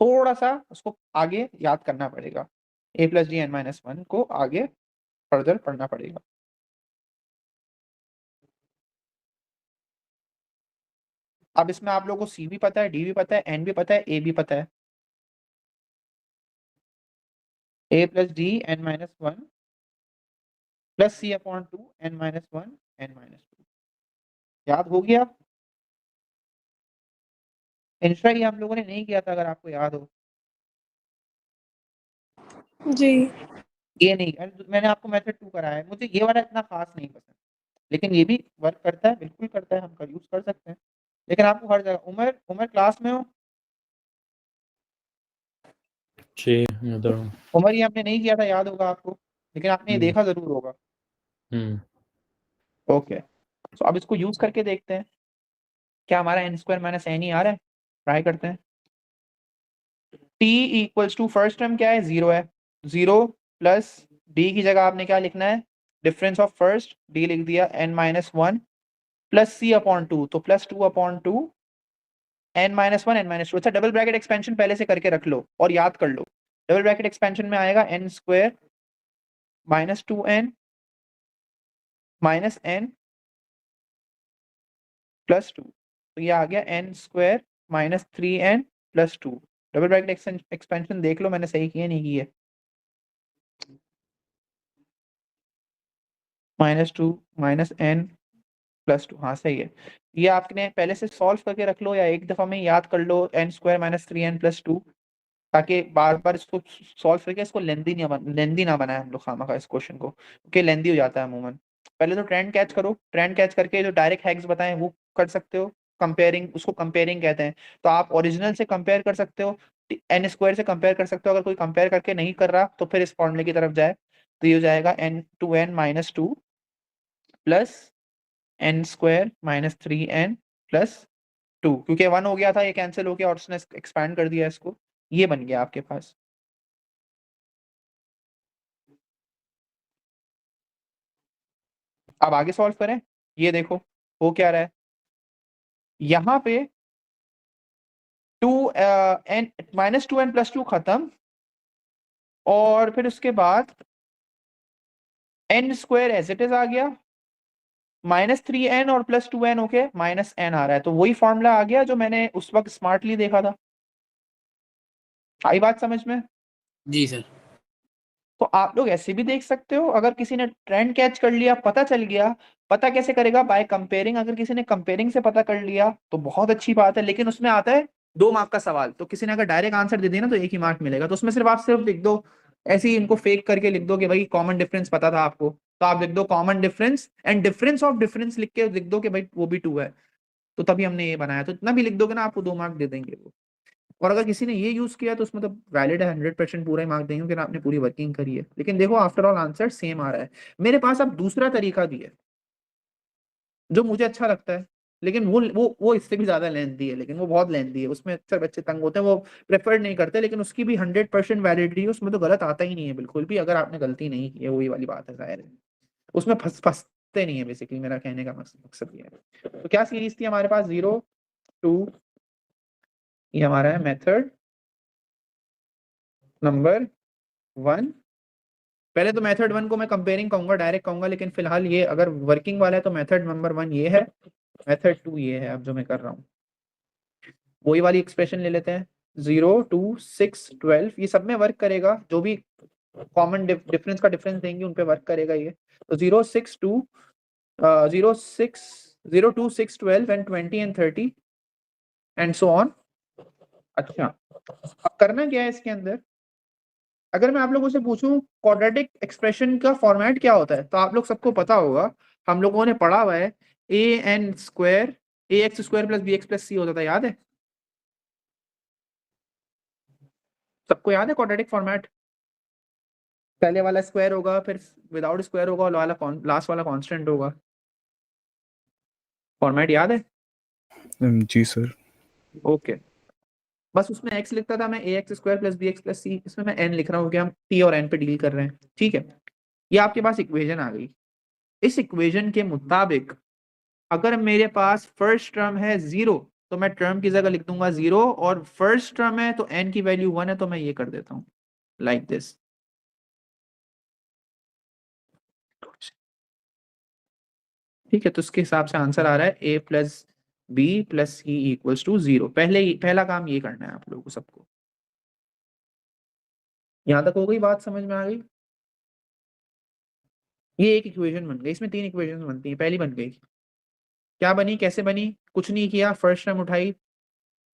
थोड़ा सा उसको आगे याद करना पड़ेगा, a plus d n minus one को आगे फर्दर पढ़ना पड़ेगा। अब इसमें आप लोगों को c भी पता है, d भी पता है, n भी पता है, a भी पता है। a plus d n minus one plus c upon two n minus one n minus two, याद हो गया? इंश्रा ये हम लोगों ने नहीं किया था, अगर आपको याद हो। जी। ये नहीं, मैंने आपको मेथड 2 कराया है। मुझे ये वाला इतना खास नहीं पसंद, लेकिन ये भी वर्क करता है, बिल्कुल करता है, हम कर यूज कर सकते हैं। लेकिन आपको हर जगह उमर उमर क्लास में हो, जी मैं इधर हूँ। उमर ये हमने नहीं किया था, याद होगा आपको, लेकिन आपने ये देखा जरूर होगा। ओके, तो अब इसको यूज करके देखते हैं क्या हमारा n स्क्वायर माइनस एन ही आ रहा है। ट्राई करते हैं। t equals to first term क्या है, 0 है, 0 प्लस d की जगह आपने क्या लिखना है, डिफरेंस ऑफ फर्स्ट, d लिख दिया, n minus one plus c upon two, तो plus two upon two n minus one n minus two. अच्छा, डबल ब्रैकेट एक्सपेंशन पहले से करके रख लो और याद कर लो। डबल ब्रैकेट एक्सपेंशन में आएगा n square minus two n minus n plus to, तो ये आ गया n square minus three n plus to. Double bracket expansion देख लो, मैंने सही किया नहीं किया। Minus two minus n plus to, हाँ सही है। ये आपने पहले से सॉल्व करके रख लो या एक दफा में याद कर लो, n square minus three n plus to, ताकि बार बार इसको सॉल्व करके इसको लेंदी ना बनाए हम लोग खामा का इस क्वेश्चन को, क्योंकि लेंदी हो जाता है अमूमन। पहले तो ट्रेंड कैच करो, ट्रेंड कैच करके जो डायरेक्ट हैक्स बताएं वो कर सकते हो। कंपेयरिंग, उसको कंपेयरिंग कहते हैं, तो आप ओरिजिनल से कंपेयर कर सकते हो, एन स्क्वायर से कंपेयर कर सकते हो। अगर कोई कंपेयर करके नहीं कर रहा तो फिर इस फॉर्मूले की तरफ जाए, तो ये हो जाएगा n two n minus two plus n square minus three n plus two, क्योंकि वन हो गया था, ये कैंसिल हो गया और उसने एक्सपैंड कर दिया इसको, ये बन गया आपके पास। अब आगे सॉल्व करें। ये देखो हो क्या रहा है, यहाँ पे two n minus two n plus two खत्म, और फिर उसके बाद n square as it is आ गया, माइनस थ्री एन और plus two n okay minus n आ रहा है, तो वही फॉर्मूला आ गया जो मैंने उस वक्त स्मार्टली देखा था। आई बात समझ में? जी सर। तो आप लोग ऐसे भी देख सकते हो, अगर किसी ने ट्रेंड कैच कर लिया, पता चल गया। पता कैसे करेगा? By comparing. अगर किसी ने कंपेयरिंग से पता कर लिया तो बहुत अच्छी बात है, लेकिन उसमें आता है 2 मार्क का सवाल, तो किसी ने अगर डायरेक्ट आंसर दे दिया ना तो 1 ही मार्क मिलेगा। तो उसमें सिर्फ आप सिर्फ लिख दो, ऐसे ही इनको फेक करके लिख दो कि भाई कॉमन डिफरेंस पता था आपको, तो आप लिख दो common difference and difference of difference लिख के लिख दो कि भाई वो भी 2 है, तो तभी हमने ये बनाया। तो इतना भी लिख दोगे ना, आपको 2 मार्क दे देंगे वो। और अगर किसी ने ये यूज किया तो उसमें तो वैलिड है, 100% पूरा ही मार्क देंगे, क्योंकि आपने पूरी वर्किंग करी है। लेकिन देखो आफ्टर ऑल आंसर सेम आ रहा है। मेरे पास अब दूसरा तरीका भी है जो मुझे अच्छा लगता है, लेकिन वो इससे भी ज्यादा लेंथी है, लेकिन वो बहुत लेंथी है, उसमें अक्सर बच्चे तंग होते हैं, वो प्रेफर नहीं करते, लेकिन उसकी भी 100% वैलिडिटी है, उसमें तो गलत आता ही नहीं है बिल्कुल भी, अगर आपने गलती नहीं की है, वही वाली बात है, जाहिर है उसमें फंसते नहीं है। बेसिकली मेरा कहने का मकसद ये है। तो क्या सीरीज थी हमारे पास? 0 2, ये हमारा है मेथड नंबर 1। पहले तो मेथड 1 को मैं कंपेयरिंग कहूंगा, डायरेक्ट कहूंगा, लेकिन फिलहाल ये अगर वर्किंग वाला है तो मेथड नंबर 1 ये है, मेथड 2 ये है। अब जो मैं कर रहा हूँ वही वाली एक्सप्रेशन ले लेते हैं, 0 2 6 12, ये सब में वर्क करेगा, जो भी कॉमन डिफरेंस का डिफरेंस देंगे उन पे वर्क करेगा ये। तो 0 6 2 0 6 0 2 6 12 and 20 and 30 and so on. अच्छा, अब करना क्या है इसके अंदर? अगर मैं आप लोगों से पूछूं क्वाड्रेटिक एक्सप्रेशन का फॉर्मेट क्या होता है, तो आप लोग सबको पता होगा, हम लोगों ने पढ़ा हुआ है, a n square a x square plus b x plus c होता था, याद है? सबको याद है क्वाड्रेटिक फॉर्मेट? पहले वाला स्क्वायर होगा, फिर विदाउट स्क्वायर होगा, और लास्ट वाला कांस्टेंट होगा। फॉर्मेट याद है? जी सर। ओके, बस उसमें x लिखता था मैं ax square plus bx plus c, इसमें मैं n लिख रहा हूँ कि हम t और n पे डील कर रहे हैं। ठीक है, ये आपके पास इक्वेशन आ गई। इस इक्वेशन के मुताबिक अगर मेरे पास फर्स्ट टर्म है 0 तो मैं टर्म की जगह लिख दूंगा 0, और फर्स्ट टर्म है तो n की वैल्यू 1 है तो मैं ये कर देता हूँ लाइक दिस। ठीक है, तो उसके हिसाब से आंसर आ रहा है a plus b plus c equals to 0। पहला काम ये करना है आप लोगों को सबको। यहां तक हो गई बात, समझ में आ गई? ये एक इक्वेशन बन गई, इसमें 3 इक्वेशन बनती है। पहली बन गई, क्या बनी, कैसे बनी? कुछ नहीं किया, फर्स्ट टर्म उठाई,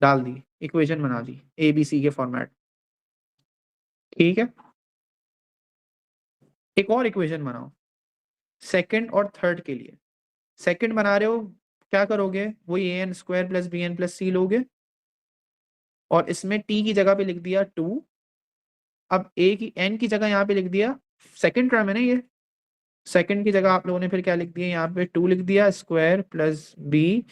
डाल दी, इक्वेशन बना दी ए बी सी के फॉर्मेट। ठीक है, एक और इक्वेशन बनाओ सेकंड और थर्ड के लिए। सेकंड बना रहे हो, क्या करोगे? वही a n square plus b n plus c लोगे, और इसमें टी की जगह पे लिख दिया 2। अब ए की एन की जगह यहाँ पे लिख दिया, सेकंड टर्म है ना ये, सेकंड की जगह आप लोगों ने फिर क्या लिख दिया, यहाँ पे 2 लिख दिया स्क्वायर प्लस बी,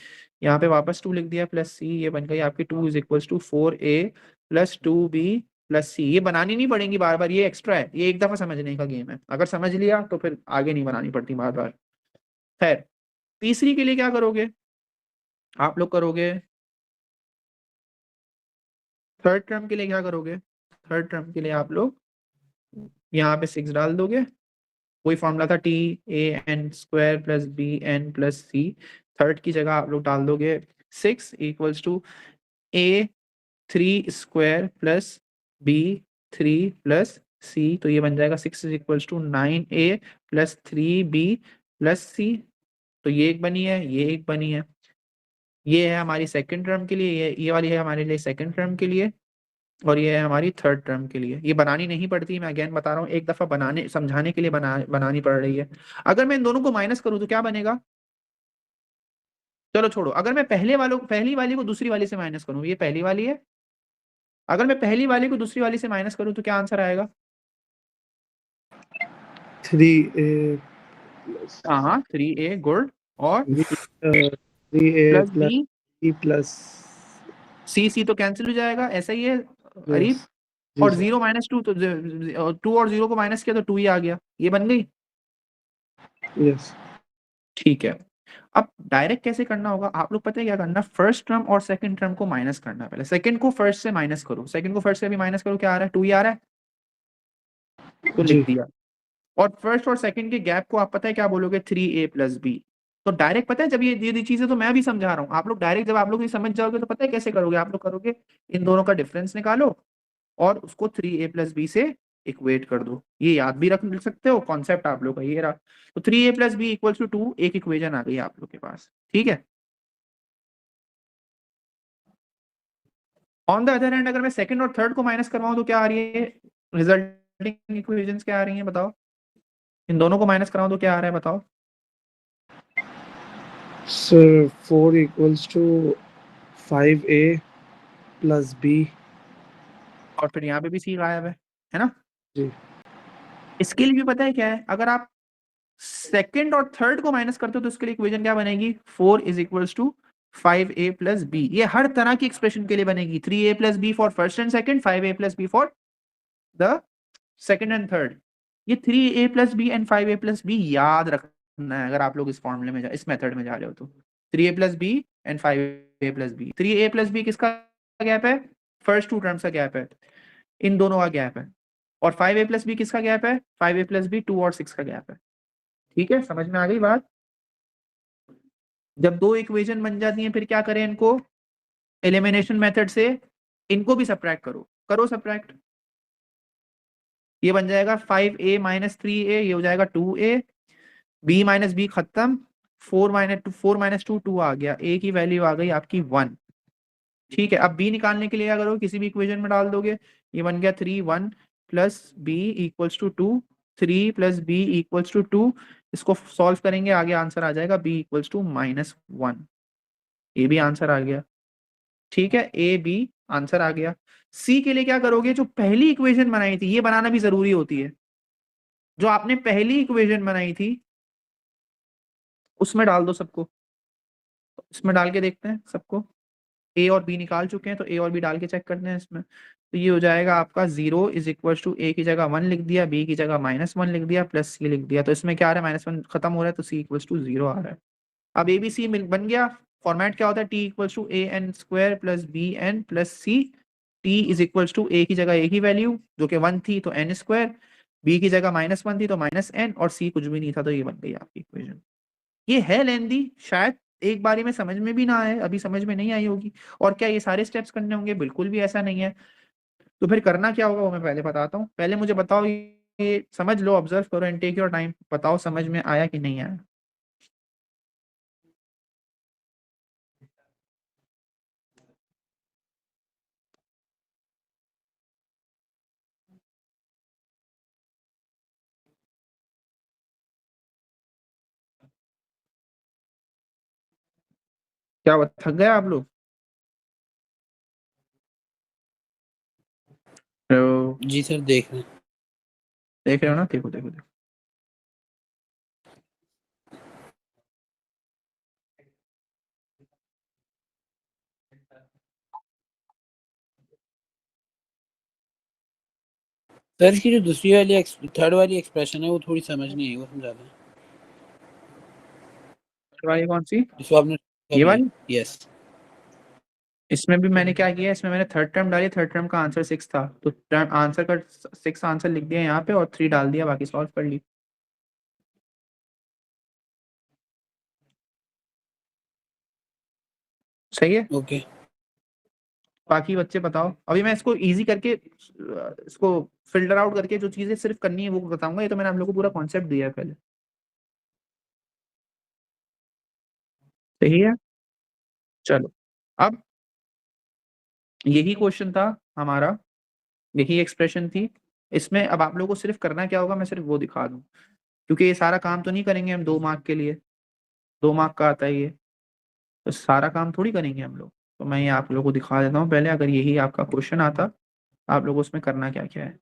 यहाँ पे वापस 2 लिख दिया प्लस सी। ये बन गई आपकी 2 is equal to 4a plus 2b plus c. ये बनानी नहीं पड़ेगी बार बार, ये एक्स्ट्रा है, ये एक दफा समझने का गेम है। अगर समझ लिया तो फिर आगे नहीं बनानी पड़ती बार बार। खैर, तीसरी के लिए क्या करोगे आप लोग? करोगे थर्ड टर्म के लिए क्या करोगे? थर्ड टर्म के लिए आप लोग यहाँ पे 6 डाल दोगे। वही फॉर्मूला था t a n square plus b n plus c. Third की जगह आप लोग डाल दोगे 6 equals to a 3 square plus b 3 plus c. तो ये बन जाएगा 6 is equals to 9a plus 3b plus c. तो ये एक बनी है, ये एक बनी है। ये है हमारी सेकंड टर्म के लिए, ये वाली है हमारे लिए सेकंड टर्म के लिए, और ये है हमारी थर्ड टर्म के लिए। ये बनानी नहीं पड़ती, मैं अगेन बता रहा हूँ, एक दफा बनाने समझाने के लिए बनानी पड़ रही है। अगर मैं इन दोनों को माइनस करूँ तो क्या बनेगा? चलो छोड़ो, अगर मैं पहली वाली को दूसरी वाली से माइनस करूँ, ये पहली वाली है, अगर मैं पहली वाली को दूसरी वाली से माइनस करूँ तो क्या आंसर आएगा? 3a हाँ 3a गुड, और 3a plus plus b b plus c तो कैंसिल हो जाएगा, ऐसा ही है अरीब। जी और सर। 0 माइनस 2 तो 2 और 0 को माइनस किया तो 2 ही आ गया, ये बन गई। यस ठीक है, अब डायरेक्ट कैसे करना होगा आप लोग पता है क्या करना? फर्स्ट टर्म और सेकंड टर्म को माइनस करना। पहले सेकंड को फर्स्ट से माइनस करो, सेकंड को फर्स्ट से भी माइनस करो, क्या आ रहा है? 2 ही आ रहा है, तो जी लिख दिया। और फर्स्ट और सेकंड के गैप को आप पता है क्या बोलोगे? 3a plus B. तो डायरेक्ट पता है, जब ये चीजें तो मैं भी समझा रहा हूँ, आप लोग डायरेक्ट जब आप लोग ये समझ जाओगे तो पता है कैसे करोगे? आप लोग करोगे, इन दोनों का डिफरेंस निकालो और उसको 3a प्लस बी से इक्वेट कर दो। ये याद भी रख सकते हो, कॉन्सेप्ट आप लोग का ये रहा। तो 3a plus b equals to 2, एक इक्वेशन आ गई आप लोग के पास। ठीक है, ऑन द अदर हैंड अगर मैं सेकंड और थर्ड को माइनस करवाऊं तो क्या आ रही है? रिजल्टिंग इक्वेशंस क्या आ रही हैं बताओ? इन दोनों को माइनस कराऊं तो क्या आ रहा है बताओ? Sir 4 equals to 5a plus b। और फिर यहाँ पे भी सी गायब है ना? जी इसके लिए भी पता है क्या है, अगर आप सेकंड और थर्ड को माइनस करते हो तो इसके लिए इक्वेशन क्या बनेगी? 4 is equals to 5a plus b. ये हर तरह की एक्सप्रेशन के लिए बनेगी। 3a plus b for first and second, 5a plus b for the second and third. ये 3a plus b and 5a plus b याद रखना है अगर आप लोग इस फॉर्मूले में इस मेथड में जा रहे हो तो। 3a plus b and 5a plus b. 3a plus b किसका गैप है? फर्स्ट टू टर्म्स का गैप है, इन दोनों का गैप है। और 5a प्लस बी किसका गैप है? 5a प्लस बी 2 और 6 का गैप है। ठीक है, समझ में आ गई बात? जब दो इक्वेशन बन जाती हैं फिर क्या करें इनको? एलिमिनेशन मेथड से इनको भी सब्ट्रैक्ट करो, करो सब्ट्रैक्ट। ये बन जाएगा 5a माइनस 3a, ये हो जाएगा 2a, b माइनस बी खत्म, 4 माइनस 2 2 आ गया, a की वैल्यू आ गई आपकी 1। ठीक है, अब b निकालने के लिए क्या करो? किसी भी इक्वेशन में डाल दोगे। ये बन गया 3 1 plus b equals to 2, 3 plus b equals to 2। इसको सॉल्व करेंगे, आगे आंसर आ जाएगा b इक्वल्स टू -1। ये भी आंसर आ गया। ठीक है, ए बी आंसर आ गया। सी के लिए क्या करोगे? जो पहली इक्वेशन बनाई थी, ये बनाना भी जरूरी होती है, जो आपने पहली इक्वेशन बनाई थी उसमें डाल दो सबको। इसमें डाल के देखते हैं सबको। ए और बी निकाल चुके हैं, तो ए और बी डाल के चेक करते हैं इसमें। तो ये हो जाएगा आपका 0 इज इक्वल टू ए की जगह 1 लिख दिया, बी की जगह -1 लिख दिया, प्लस सी लिख दिया। तो इसमें क्या आ रहा है, -1 खत्म हो रहा है, तो सी इक्वल टू 0 आ रहा है। अब ए बी सी बन गया। फॉर्मेट क्या होता है, t equal to a n square plus b n plus c. T is equal to a की जगह ए की वैल्यू जो कि 1 थी तो एन स्क्वायर, बी की जगह -1 थी तो -n, और सी कुछ भी नहीं था तो ये बन गई आपकी इक्वेशन। ये है लेंदी, शायद एक बारी में समझ में भी ना आए, अभी समझ में नहीं आई होगी। और क्या ये सारे स्टेप्स करने होंगे, बिल्कुल भी ऐसा नहीं है। तो फिर करना क्या होगा वो मैं पहले बताता हूँ। पहले मुझे बताओ, ये समझ लो, ऑब्जर्व करो एंड टेक योर टाइम, बताओ समझ में आया कि नहीं आया। क्या हुआ, थक गए आप लोग? तो जी सर, देख रहे हैं। देख रहे हो ना, देखो देखो देखो। सर इसकी जो दूसरी वाली थर्ड वाली एक्सप्रेशन है वो थोड़ी समझ नहीं आई, वो समझा दें। वाली कौन सी? जिसको आपने ये वाली? यस। इसमें भी मैंने क्या किया, इसमें मैंने थर्ड टर्म डाली, थर्ड टर्म का आंसर 6 था तो आंसर का 6 आंसर लिख दिया यहाँ पे और 3 डाल दिया, बाकी सॉल्व कर ली। सही है। ओके। बाकी बच्चे बताओ, अभी मैं इसको इजी करके इसको फिल्टर आउट करके जो चीजें सिर्फ करनी है वो बताऊंगा। ये तो मैंने आप लोगों को पूरा कॉन्सेप्ट दिया है पहले। सही है। चलो, अब यही क्वेश्चन था हमारा, यही एक्सप्रेशन थी। इसमें अब आप लोगों को सिर्फ करना क्या होगा, मैं सिर्फ वो दिखा दूं, क्योंकि ये सारा काम तो नहीं करेंगे हम 2 मार्क के लिए, 2 मार्क का आता है ये, तो सारा काम थोड़ी करेंगे हम लोग। तो मैं ये आप लोगों को दिखा देता हूँ पहले, अगर यही आपका क्वेश्चन आता, आप लोग उसमें करना क्या क्या है।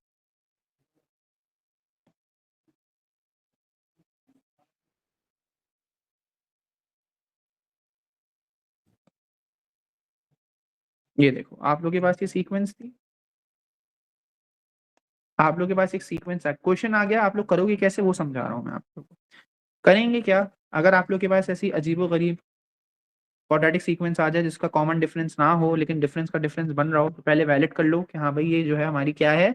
ये देखो, आप लोग के पास ये सीक्वेंस थी, आप लोग के पास एक सीक्वेंस है, क्वेश्चन आ गया, आप लोग करोगे कैसे वो समझा रहा हूँ मैं आप लोग को। करेंगे क्या, अगर आप लोग के पास ऐसी अजीबोगरीब क्वाड्रेटिक सीक्वेंस आ जाए जिसका कॉमन डिफरेंस ना हो लेकिन डिफरेंस का डिफरेंस बन रहा हो, तो पहले वैलिड कर लो कि हाँ भाई ये जो है हमारी क्या है,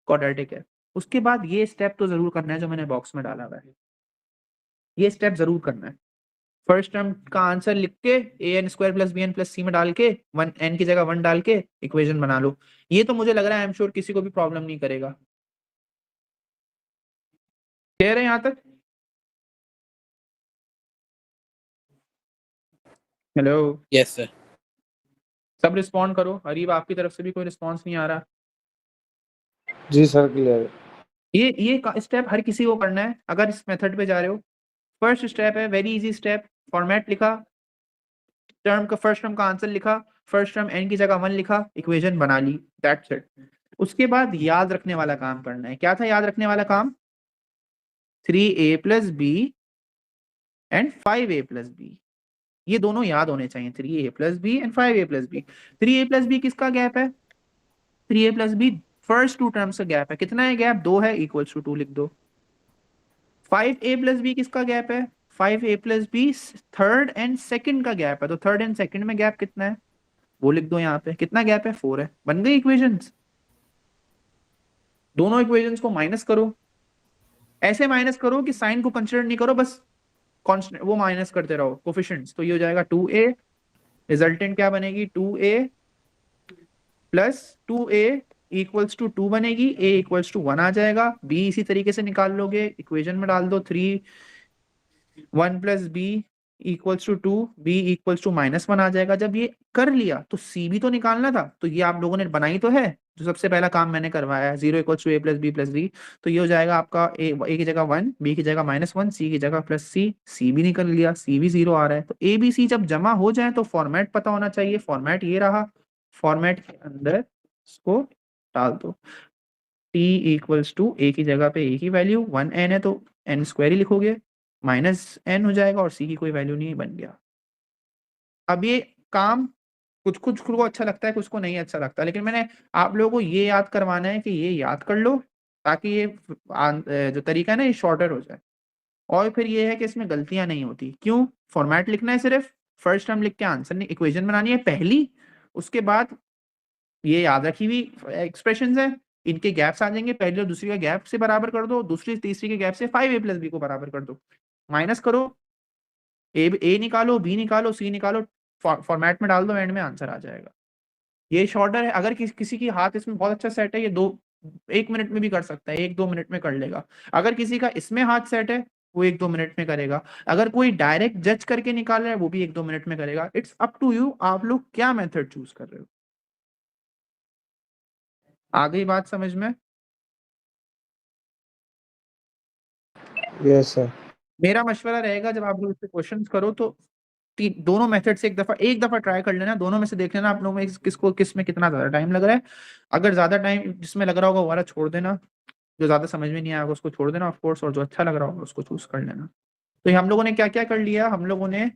क्वाड्रेटिक है। उसके बाद ये स्टेप तो जरूर करना है जो मैंने बॉक्स में डाला हुआ है, ये स्टेप जरूर करना है। फर्स्ट टर्म का आंसर लिख के a n square plus b n plus c में डाल के 1 एन की जगह 1 डाल के इक्वेशन बना लो। ये तो मुझे लग रहा है आई एम श्योर किसी को भी प्रॉब्लम नहीं करेगा। क्लियर है यहाँ तक? Hello, yes sir. सब रिस्पॉन्ड करो। हरीब, आपकी तरफ से भी कोई रिस्पॉन्स नहीं आ रहा। जी सर, क्लियर है। ये स्टेप हर किसी को करना है अगर इस मेथड पे जा रहे हो। फर्स्ट स्टेप है वेरी इजी स्टेप, फॉर्मेट लिखा, टर्म का फर्स्ट टर्म का आंसर लिखा, फर्स्ट टर्म एन की जगह 1 लिखा, इक्वेशन बना ली, दैट्स इट। उसके बाद याद रखने वाला काम करना है। क्या था याद रखने वाला काम? 3a plus b and 5a plus b, ये दोनों याद होने चाहिए, 3a plus b and 5a plus b. 3a plus b किसका गैप है? 3a plus b first 2 terms का गैप है। कितना है गैप? 2 है, इक्वल्स टू 2 लिख दो। 5a प्लस बी किसका गैप है? 5a plus b third and second का गैप है, तो थर्ड एंड सेकंड में गैप कितना है वो लिख दो यहाँ पे। कितना गैप है? 4 है। बन गई इक्वेशंस। दोनों इक्वेशंस को माइनस करो, ऐसे माइनस करो कि साइन को कंसिडर नहीं करो, बस कांस्टेंट वो माइनस करते रहो कोफिशिएंट्स। तो ये हो जाएगा 2a, रिजल्टेंट क्या बनेगी? 2a plus 2a equals to 2 बनेगी, a इक्वल्स टू 1 आ जाएगा। b इसी तरीके से निकाल लोगे, इक्वेशन में डाल दो, 3 1 plus b equals to 2, b equals to -1 आ जाएगा। जब ये कर लिया तो सी भी तो निकालना था, तो ये आप लोगों ने बनाई तो है, जो सबसे पहला काम मैंने करवाया है, 0 equals to a plus b plus d. तो ये हो जाएगा आपका ए की जगह 1, बी की जगह -1, सी की जगह प्लस सी। सी भी निकल लिया, सी भी 0 आ रहा है। तो ए बी सी जब जमा हो जाए तो फॉर्मेट पता होना चाहिए। फॉर्मेट ये रहा, फॉर्मेट के अंदर इसको डाल दो, t इक्वल्स टू ए की जगह पे ए की वैल्यू 1n है तो n स्क्वायर ही लिखोगे, -n हो जाएगा और c की कोई वैल्यू नहीं, बन गया। अब ये काम कुछ कुछ को अच्छा लगता है, कुछ को नहीं अच्छा लगता, लेकिन मैंने आप लोगों को ये याद करवाना है कि ये याद कर लो ताकि ये जो तरीका है ना ये शॉर्टर हो जाए। और फिर ये है कि इसमें गलतियां नहीं होती। क्यों? फॉर्मेट लिखना है, सिर्फ फर्स्ट टर्म लिख के आंसर नहीं, इक्वेशन बनानी है पहली, उसके बाद ये याद रखी हुई एक्सप्रेशंस है, इनके गैप्स आ जाएंगे, पहले और दूसरी का गैप से बराबर कर दो, दूसरी तीसरी के गैप से 5a + b को बराबर कर दो, माइनस करो, ए निकालो, बी निकालो, सी निकालो, फॉर्मेट में डाल दो, एंड में आंसर आ जाएगा। ये शॉर्टर है। अगर किसी की हाथ इसमें बहुत अच्छा सेट है, ये 1 मिनट में भी कर सकता है, 1-2 मिनट में कर लेगा। अगर किसी का इसमें हाथ सेट है वो 1-2 मिनट में करेगा। अगर कोई डायरेक्ट जज करके निकाल रहा है वो भी 1-2 मिनट में करेगा। इट्स अप टू यू, आप लोग क्या मेथड चूज कर रहे हो। आ गई बात समझ में? Yes sir. मेरा मशवरा रहेगा जब आप लोग इससे क्वेश्चंस करो तो दोनों मेथड से एक दफा ट्राई कर लेना, दोनों में से देख लेना आप लोगों में किस में कितना ज्यादा टाइम लग रहा है। अगर ज्यादा टाइम जिसमें लग रहा होगा वो वाला छोड़ देना, जो ज्यादा समझ में नहीं आएगा उसको छोड़ देना ऑफ कोर्स, और जो अच्छा लग रहा होगा उसको चूज कर लेना। तो हम लोगों ने क्या क्या कर लिया, हम लोगों ने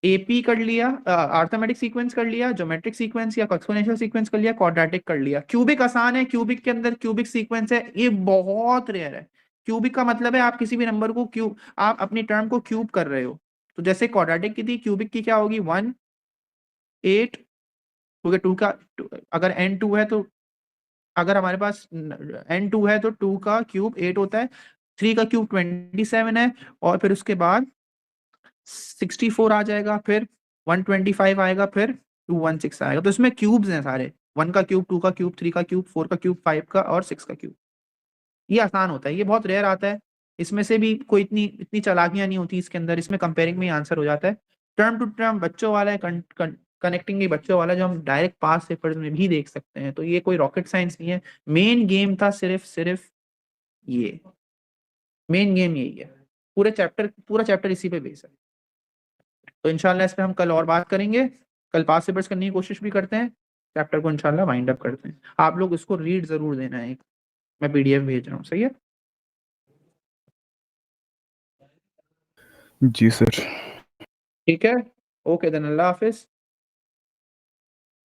एपी कर लिया, अर्थमेटिक सीक्वेंस कर लिया, ज्योमेट्रिक सीक्वेंस या एक्सपोनेंशियल सीक्वेंस कर लिया, क्वाड्रेटिक कर लिया। क्यूबिक आसान है, क्यूबिक के अंदर क्यूबिक सीक्वेंस है, ये बहुत रेयर है। क्यूबिक का मतलब है आप किसी भी नंबर को आप अपनी टर्म को क्यूब कर रहे हो। तो जैसे क्वाड्रेटिक की थी, क्यूबिक की क्या होगी, 1 8, क्योंकि 2 का अगर n2 है तो अगर हमारे पास n2 है तो 2 का क्यूब 8 होता है, 3 का क्यूब 27 है, और फिर उसके बाद 64 आ जाएगा, फिर 125 आएगा, फिर 216 आएगा। तो इसमें क्यूब्स हैं सारे, 1 का क्यूब, 2 का क्यूब, 3 का क्यूब, 4 का क्यूब, 5 का और 6 का क्यूब। ये आसान होता है, ये बहुत रेयर आता है। इसमें से भी कोई इतनी चालाकियां नहीं होती इसके अंदर, इसमें कंपेयरिंग में आंसर हो जाता है। टर्म टू टर्म बच्चों वाला है, कनेक्टिंग बच्चों वाला जो हम डायरेक्ट पास पेपर्स में भी देख सकते हैं। तो ये कोई रॉकेट साइंस नहीं है। मेन गेम था सिर्फ ये, मेन गेम यही है। पूरा चैप्टर इसी पे बेस है। तो इंशाल्लाह इस पे हम कल और बात करेंगे। कल पास पेपर्स करने की कोशिश भी करते हैं, चैप्टर को इंशाल्लाह वाइंड अप करते हैं। आप लोग इसको रीड जरूर देना है, मैं पीडीएफ भेज रहा हूँ, सही है? जी सर। ठीक है, ओके देन, अल्लाह हाफिज।